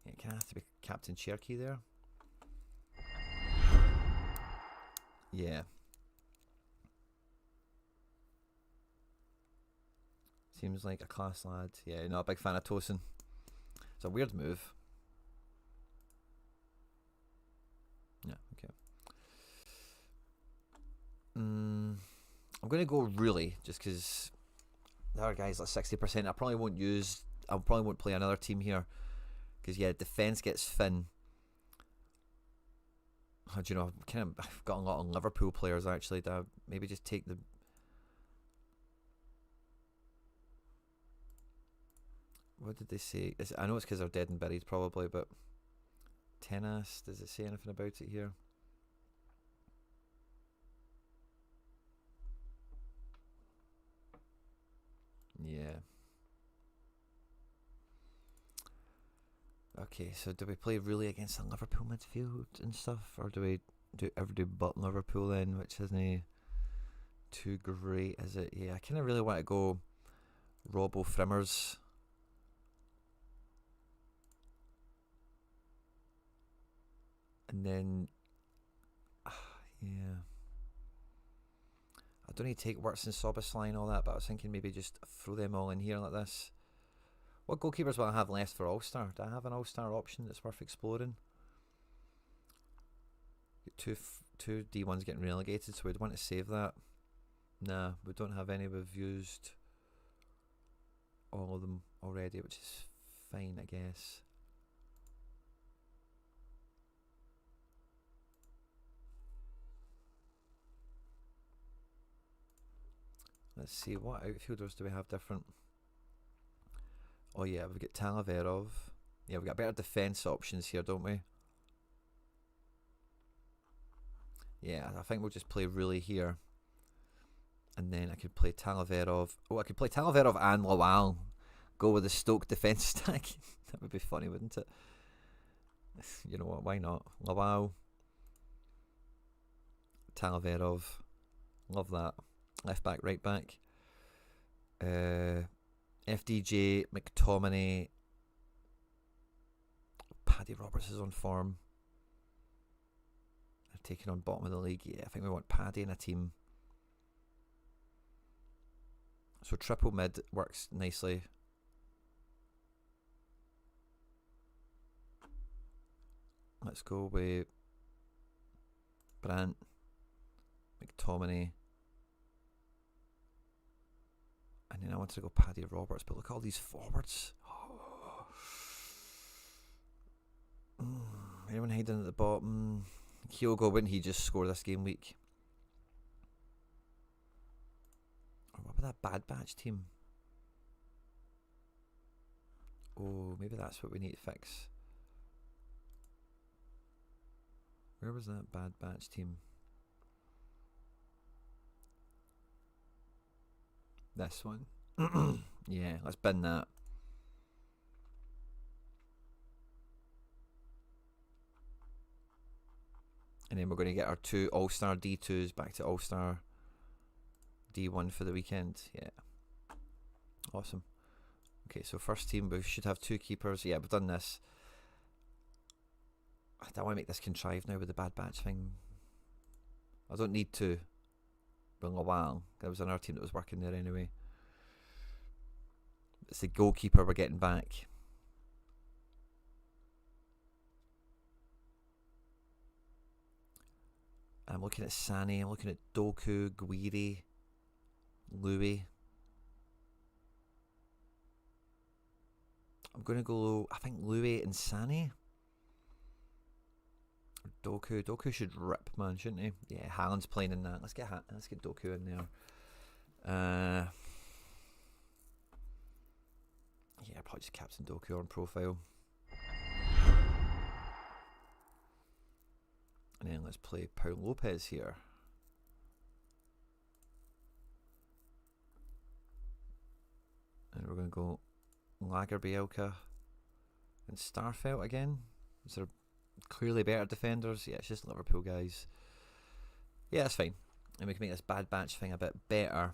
Yeah, it kind of has to be Captain Cherky there. Yeah. Seems like a class lad. Yeah, not a big fan of Tosin. It's a weird move. Yeah, okay. I'm going to go really, just because the other guy's like 60%. I probably won't play another team here. Because, yeah, defence gets Finn. Oh, do you know, I've got a lot of Liverpool players, actually. Maybe just take the... What did they say? I know it's because they're dead and buried, probably, but... Tennis, does it say anything about it here? Yeah. Okay, so do we play really against the Liverpool midfield and stuff? Or do we ever do but Liverpool then, which isn't too great, is it? Yeah, I kind of really want to go Robbo Frimmers. And then, yeah. I don't need to take Wirtz and Soboslai and all that, but I was thinking maybe just throw them all in here like this. What goalkeepers will I have left for All-Star? Do I have an All-Star option that's worth exploring? Two D1s getting relegated, so we'd want to save that. Nah, we don't have any. We've used all of them already, which is fine, I guess. Let's see, what outfielders do we have different? Oh yeah, we've got Talaverov. Yeah, we've got better defence options here, don't we? Yeah, I think we'll just play Rulli here. And then I could play Talaverov. Oh, I could play Talaverov and Lawal. Go with the Stoke defence stack. That would be funny, wouldn't it? You know what, why not? Lawal. Talaverov. Love that. Left back, right back. FDJ, McTominay. Paddy Roberts is on form. They're taking on bottom of the league. Yeah, I think we want Paddy in a team. So triple mid works nicely. Let's go with Brandt, McTominay. And then I wanted to go Paddy Roberts, but look at all these forwards. Anyone hiding at the bottom? Kyogo, wouldn't he just score this game week? Or what about that Bad Batch team? Oh, maybe that's what we need to fix. Where was that Bad Batch team? This one. Yeah, let's bin that. And then we're going to get our 2 All-Star D2s back to All-Star D1 for the weekend. Yeah. Awesome. Okay, so first team, we should have 2 keepers. Yeah, we've done this. I don't want to make this contrived now with the Bad Batch thing. I don't need to. Bring a while. There was another team that was working there anyway. It's the goalkeeper we're getting back. I'm looking at Sani, I'm looking at Doku, Guiri, Louis. I'm going to go, I think Louis and Sani. Doku. Doku should rip, man, shouldn't he? Yeah, Haaland's playing in that. Let's get Doku in there. Yeah, probably just Captain Doku on profile. And then let's play Paul Lopez here. And we're going to go Lagerbielka and Starfelt again. Is there clearly better defenders? Yeah, it's just Liverpool guys. Yeah, that's fine. And we can make this Bad Batch thing a bit better.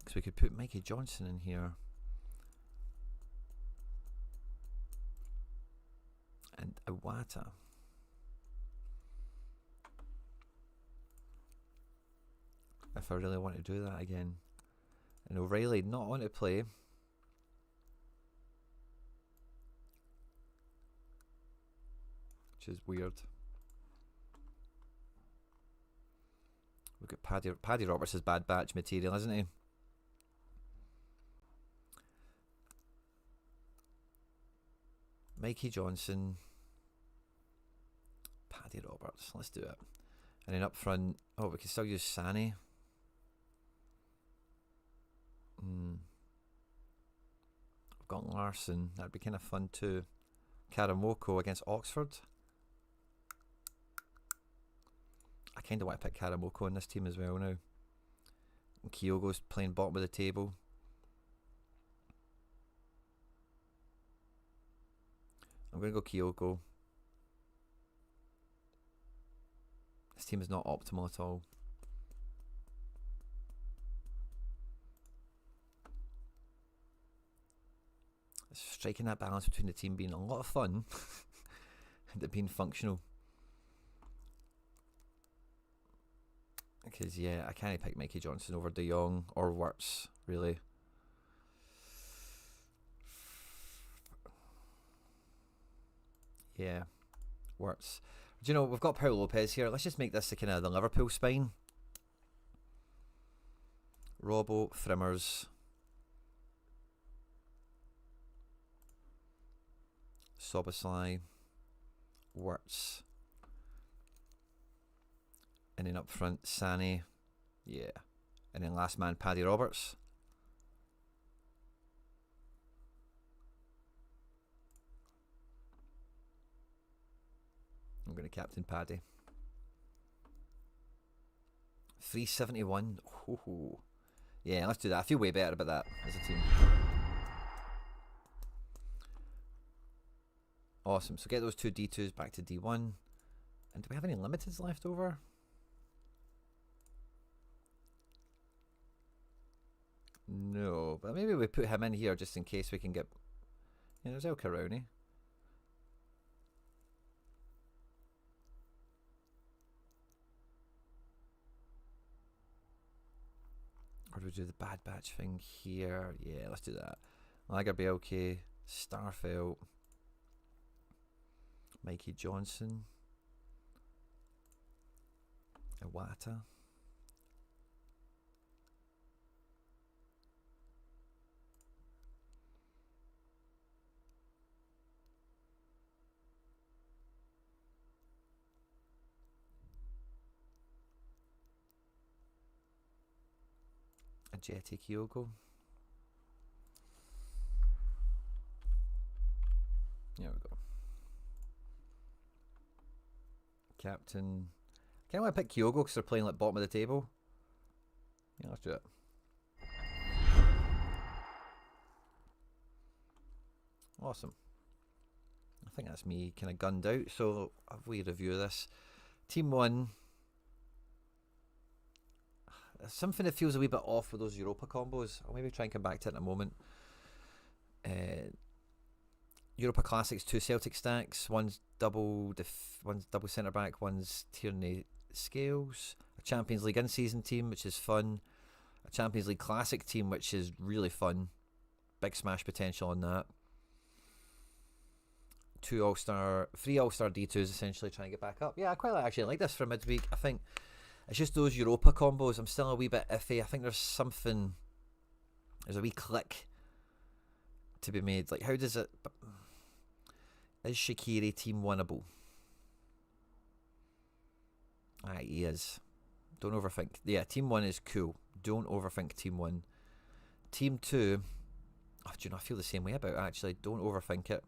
Because we could put Mikey Johnson in here. And Iwata. If I really want to do that again. And O'Reilly not on to play. Which is weird. Look at Paddy Roberts is Bad Batch material, isn't he? Mikey Johnson. Paddy Roberts. Let's do it. And then up front, oh, we can still use Sani. I've got Larson. That'd be kind of fun too. Karamoko against Oxford. I kind of want to pick Karamoko in this team as well now. And Kyogo's playing bottom of the table. I'm going to go Kyogo. This team is not optimal at all. Striking that balance between the team being a lot of fun and it being functional. Because, yeah, I can't pick Mikey Johnson over De Jong or Wirtz, really. Yeah, Wirtz. Do you know, we've got Paul Lopez here. Let's just make this the kind of the Liverpool spine. Robbo, Frimmers. Soboslai, Wirtz, and then up front Sani, yeah, and then last man Paddy Roberts. I'm going to captain Paddy. 371. Ooh. Yeah, let's do that. I feel way better about that as a team. Awesome. So get those 2 D2s back to D1. And do we have any limiteds left over? No, but maybe we put him in here just in case we can get... Yeah, there's El Caroni. Or do we do the Bad Batch thing here? Yeah, let's do that. Lagerbielke, Starfelt, Mikey Johnson. Iwata. Ajeti Kyogo. There we go. Captain. I kind of want to pick Kyogo because they're playing like bottom of the table. Yeah, let's do it. Awesome. I think that's me kind of gunned out. So if we review this, Team 1. Something that feels a wee bit off with those Europa combos. I'll maybe try and come back to it in a moment. Europa Classics, 2 Celtic stacks. One's double centre back. One's Tierney Scales. A Champions League in-season team, which is fun. A Champions League Classic team, which is really fun. Big smash potential on that. 3 All-Star D2s essentially trying to get back up. Yeah, I quite actually like this for midweek. I think it's just those Europa combos. I'm still a wee bit iffy. I think there's a wee click to be made. Like, how does it... Is Shaqiri team winnable? Aye, he is. Don't overthink. Yeah, team 1 is cool. Don't overthink team 1. Team 2... Oh, do you know, I feel the same way about it, actually. Don't overthink it.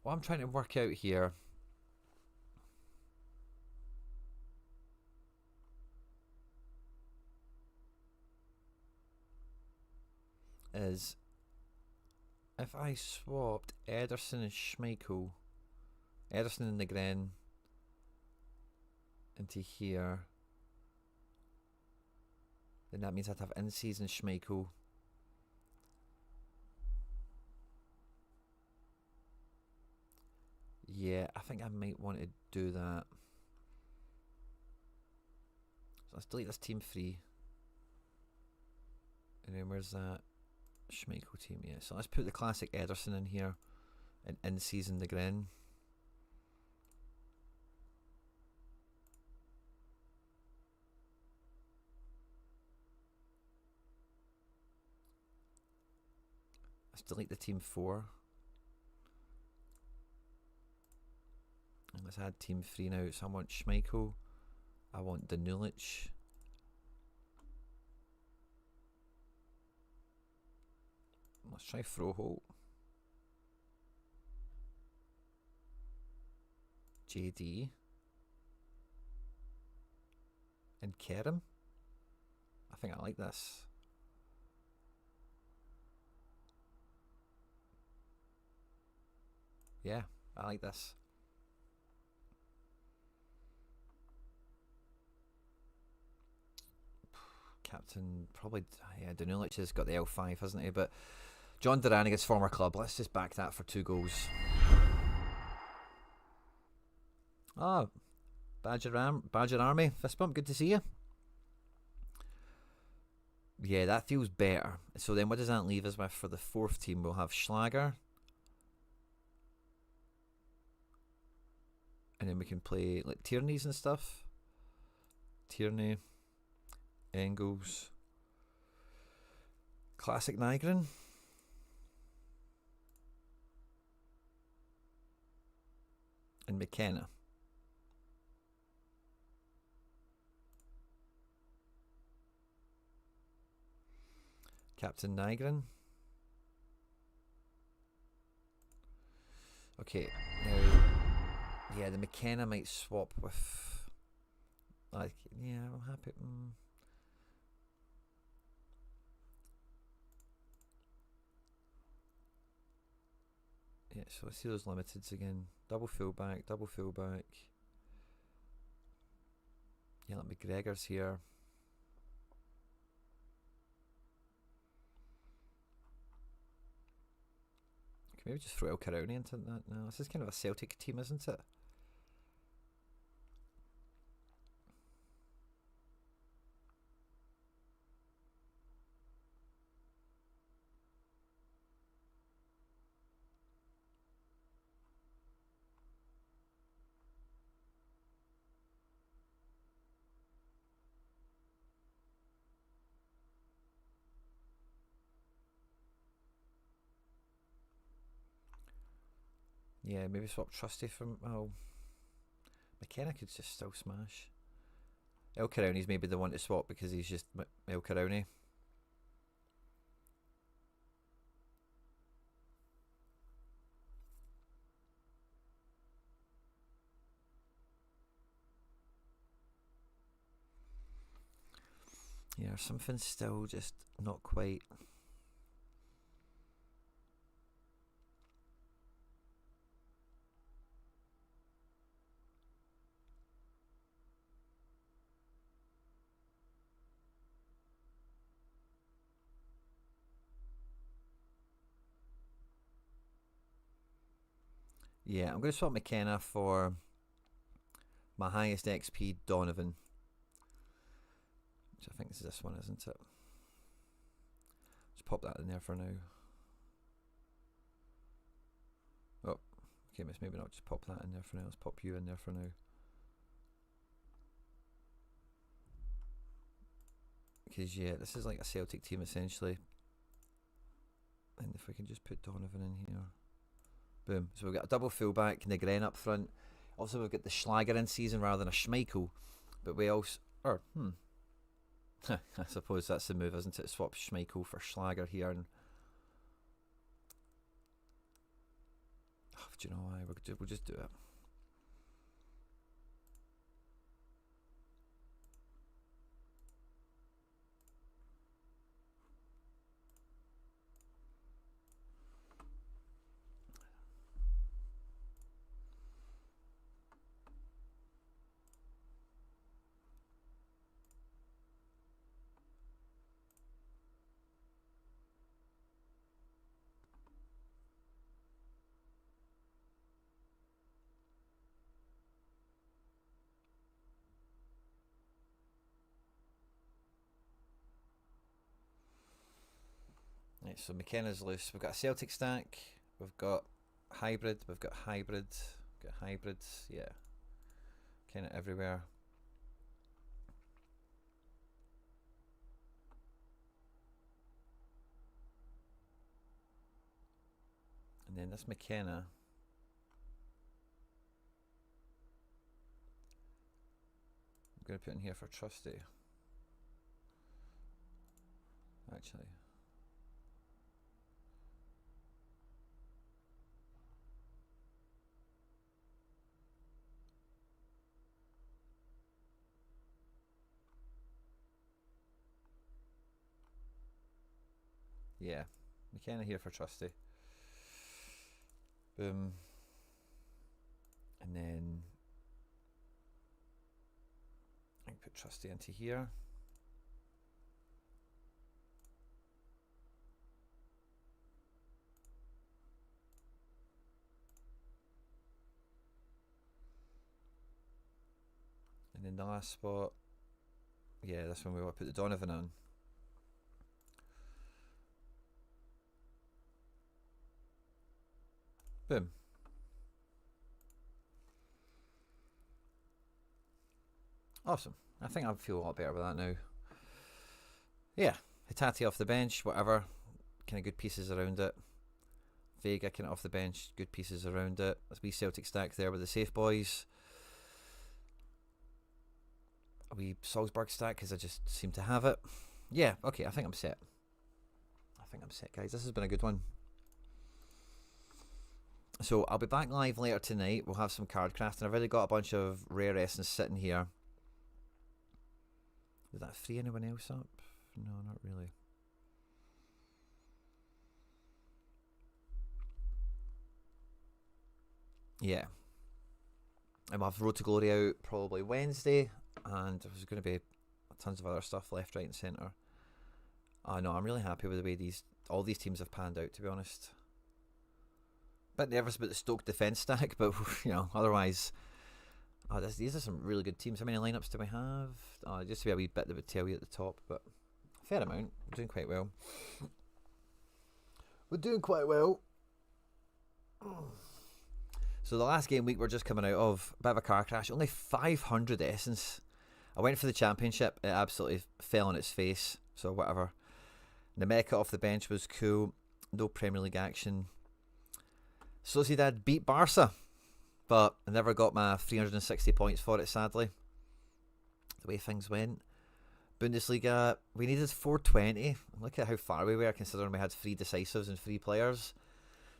What I'm trying to work out here is if I swapped Ederson and Schmeichel, Ederson and Negren into here, then that means I'd have in-season Schmeichel. Yeah, I think I might want to do that. So let's delete this team 3. And then where's that Schmeichel team? Yeah, so let's put the classic Ederson in here and in-season Negren. Let's delete the team 4. And let's add team 3 now. So I want Schmeichel. I want Danulic. Let's try Froholt. JD. And Kerem. I think I like this. Yeah, I like this. Captain, probably, yeah, Danulic has got the L5, hasn't he? But John Duran against former club. Let's just back that for 2 goals. Oh, Badger Army, fist bump, good to see you. Yeah, that feels better. So then what does that leave us with for the 4th team? We'll have Schlager. And then we can play like Tierney's and stuff. Tierney. Engels. Classic Nygren. And McKenna. Captain Nygren. Okay, now, yeah, the McKenna might swap with, like, yeah, I'm happy. Yeah, so let's see those limiteds again. Double fullback, double fullback. Yeah, like McGregor's here. Can maybe just throw El Caroni into that now. This is kind of a Celtic team, isn't it? Yeah, maybe swap Trusty from... Oh, McKenna could just still smash. El Caroni's maybe the one to swap because he's just El Caroni. Yeah, something's still just not quite... Yeah, I'm going to swap McKenna for my highest XP Donovan. Which I think is this one, isn't it? Just pop that in there for now. Oh, okay, maybe not just pop that in there for now. Let's pop you in there for now. Because, yeah, this is like a Celtic team essentially. And if we can just put Donovan in here. Boom. So we've got a double fullback, Negren up front. Also, we've got the Schlager in season rather than a Schmeichel. But we also... I suppose that's the move, isn't it? Swap Schmeichel for Schlager here. And do you know why? We'll just do it. Right, so McKenna's loose. We've got a Celtic stack. We've got hybrid. We've got hybrids. Yeah, kind of everywhere. And then this McKenna. I'm going to put in here for Trusty. Actually. Yeah, McKenna here for Trusty. Boom. And then I can put Trusty into here. And then the last spot, yeah, this one we want to put the Donovan on. Boom. Awesome. I think I feel a lot better with that now. Yeah, Hitati off the bench, whatever. Kind of good pieces around it. Vega kind of off the bench, good pieces around it. Let's be Celtic stack there with the safe boys. A wee Salzburg stack because I just seem to have it. Yeah, okay, I think I'm set. Guys. This has been a good one. So I'll be back live later tonight. We'll have some card crafting. I've already got a bunch of rare essence sitting here. Did that free anyone else up? No, not really. Yeah. I'll have Road to Glory out probably Wednesday. And there's going to be tons of other stuff left, right and centre. I know, I'm really happy with the way all these teams have panned out, to be honest. Bit nervous about the Stoke defence stack, but otherwise, these are some really good teams. How many lineups do we have? Just to be a wee bit that would tell you at the top, but fair amount. We're doing quite well. So the last game week we're just coming out of, a bit of a car crash. Only 500 essence. I went for the championship. It absolutely fell on its face. So whatever. Nemeka off the bench was cool. No Premier League action. Sociedad beat Barca, but I never got my 360 points for it, sadly. The way things went. Bundesliga, we needed 420. Look at how far we were, considering we had 3 decisives and 3 players.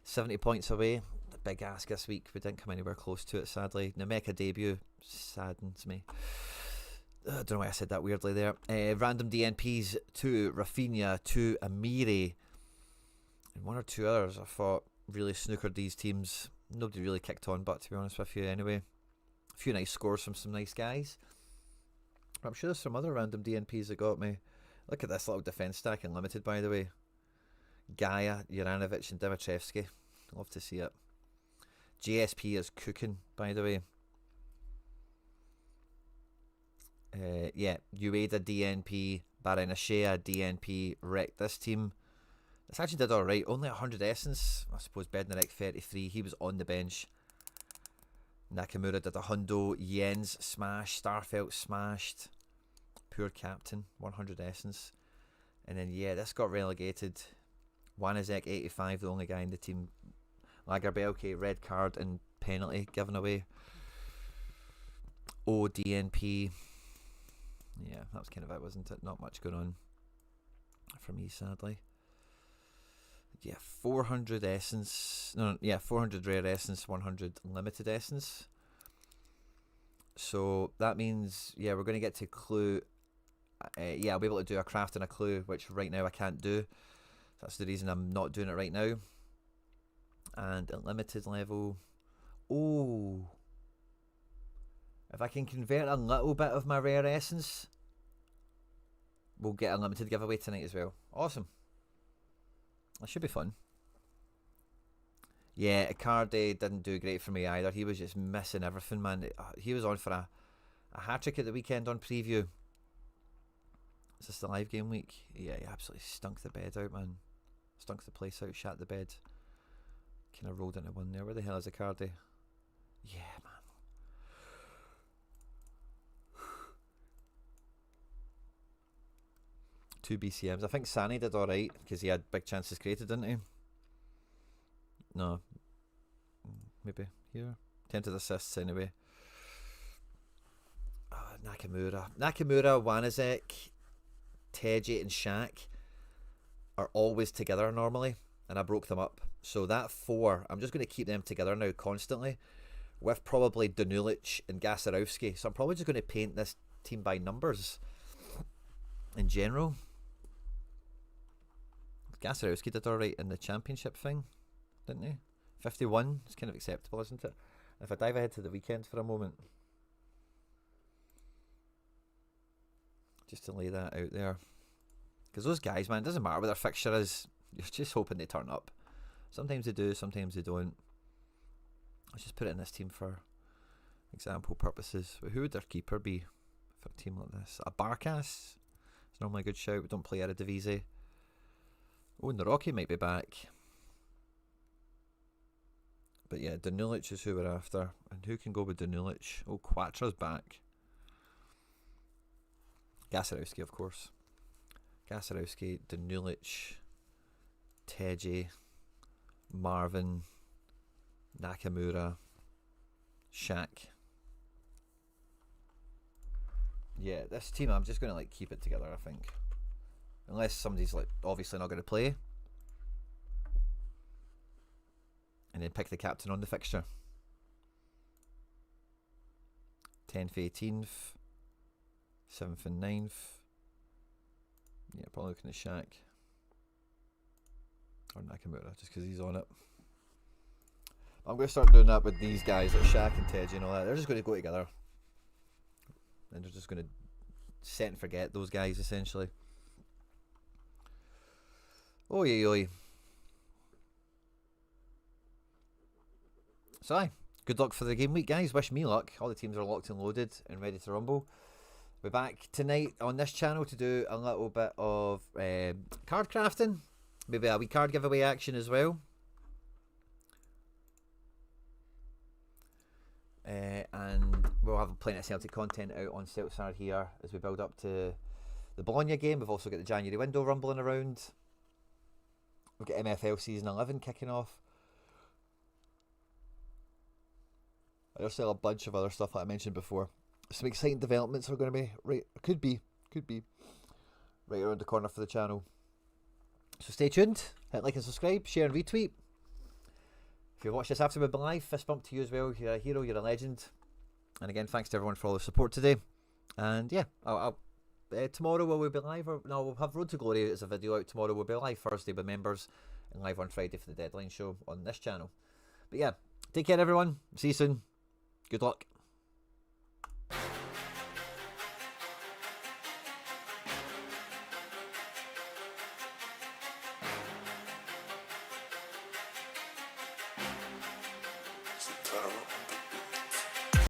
70 points away. The big ask this week. We didn't come anywhere close to it, sadly. Nemeka debut saddens me. I don't know why I said that weirdly there. Random DNPs to Rafinha, to Amiri, and 1 or 2 others I thought really snookered these teams. Nobody really kicked on, but to be honest with you, anyway. A few nice scores from some nice guys. I'm sure there's some other random DNPs that got me. Look at this little defence stack in Limited, by the way. Gaia, Juranovic and Dimitrievski. Love to see it. JSP is cooking, by the way. Ueda DNP, Baranashea DNP, wrecked this team. This actually did alright. Only 100 essence. I suppose Bednarek 33. He was on the bench. Nakamura did a hundo. Jens smashed. Starfelt smashed. Poor captain. 100 essence. And then, this got relegated. Wanizek 85, the only guy in the team. Lagerbelke, red card and penalty given away. DNP. Yeah, that was kind of it, wasn't it? Not much going on for me, sadly. 400 essence. 400 rare essence, 100 limited essence. So that means, we're going to get to clue. I'll be able to do a craft and a clue, which right now I can't do. That's the reason I'm not doing it right now. And at limited level, if I can convert a little bit of my rare essence, we'll get a limited giveaway tonight as well. Awesome. That should be fun. Yeah, Icardi didn't do great for me either. He was just missing everything, man. He was on for a hat-trick at the weekend on preview. Is this the live game week? Yeah, he absolutely stunk the bed out, man. Stunk the place out, shat the bed. Kind of rolled into one there. Where the hell is Icardi? Yeah, man. Two BCMs. I think Sani did alright because he had big chances created, didn't he? No. Maybe here. 10 to the assists anyway. Nakamura, Wanizek, Teji and Shaq are always together normally, and I broke them up. So that 4, I'm just going to keep them together now constantly, with probably Danulic and Gasarowski. So I'm probably just going to paint this team by numbers in general. Gasarowski did alright in the championship thing, didn't he? 51 is kind of acceptable, isn't it? If I dive ahead to the weekend for a moment, just to lay that out there, because those guys, man, it doesn't matter what their fixture is, you're just hoping they turn up. Sometimes they do, sometimes they don't. Let's just put it in this team for example purposes. But who would their keeper be for a team like this? A Barkas? It's normally a good shout. We don't play Eredivisie. And the Rocky might be back. But yeah, Danulic is who we're after. And who can go with Danulic? Quattra's back. Gasarowski, of course. Gasarowski, Danulic, Teji, Marvin, Nakamura, Shaq. Yeah, this team, I'm just going to keep it together, I think. Unless somebody's obviously not going to play. And then pick the captain on the fixture. 10th, 18th, 7th and 9th. Yeah, probably looking at Shaq. Or Nakamura, just because he's on it. I'm going to start doing that with these guys, like Shaq and Teji and all that. They're just going to go together. And they're just going to set and forget those guys, essentially. Oi. So aye, good luck for the game week, guys. Wish me luck. All the teams are locked and loaded and ready to rumble. We're back tonight on this channel to do a little bit of card crafting. Maybe a wee card giveaway action as well. And we'll have plenty of Celtic content out on Satara here as we build up to the Bologna game. We've also got the January window rumbling around. We've got MFL season 11 kicking off. There's still a bunch of other stuff like I mentioned before. Some exciting developments are going to be right. Could be right around the corner for the channel. So stay tuned. Hit like and subscribe, share and retweet. If you watch this after we've been live, fist bump to you as well. You're a hero, you're a legend. And again, thanks to everyone for all the support today. And yeah, tomorrow will we be live? Or no, we'll have Road to Glory as a video out tomorrow. We'll be live Thursday with members and live on Friday for the deadline show on this channel. But yeah, take care everyone. See you soon. Good luck.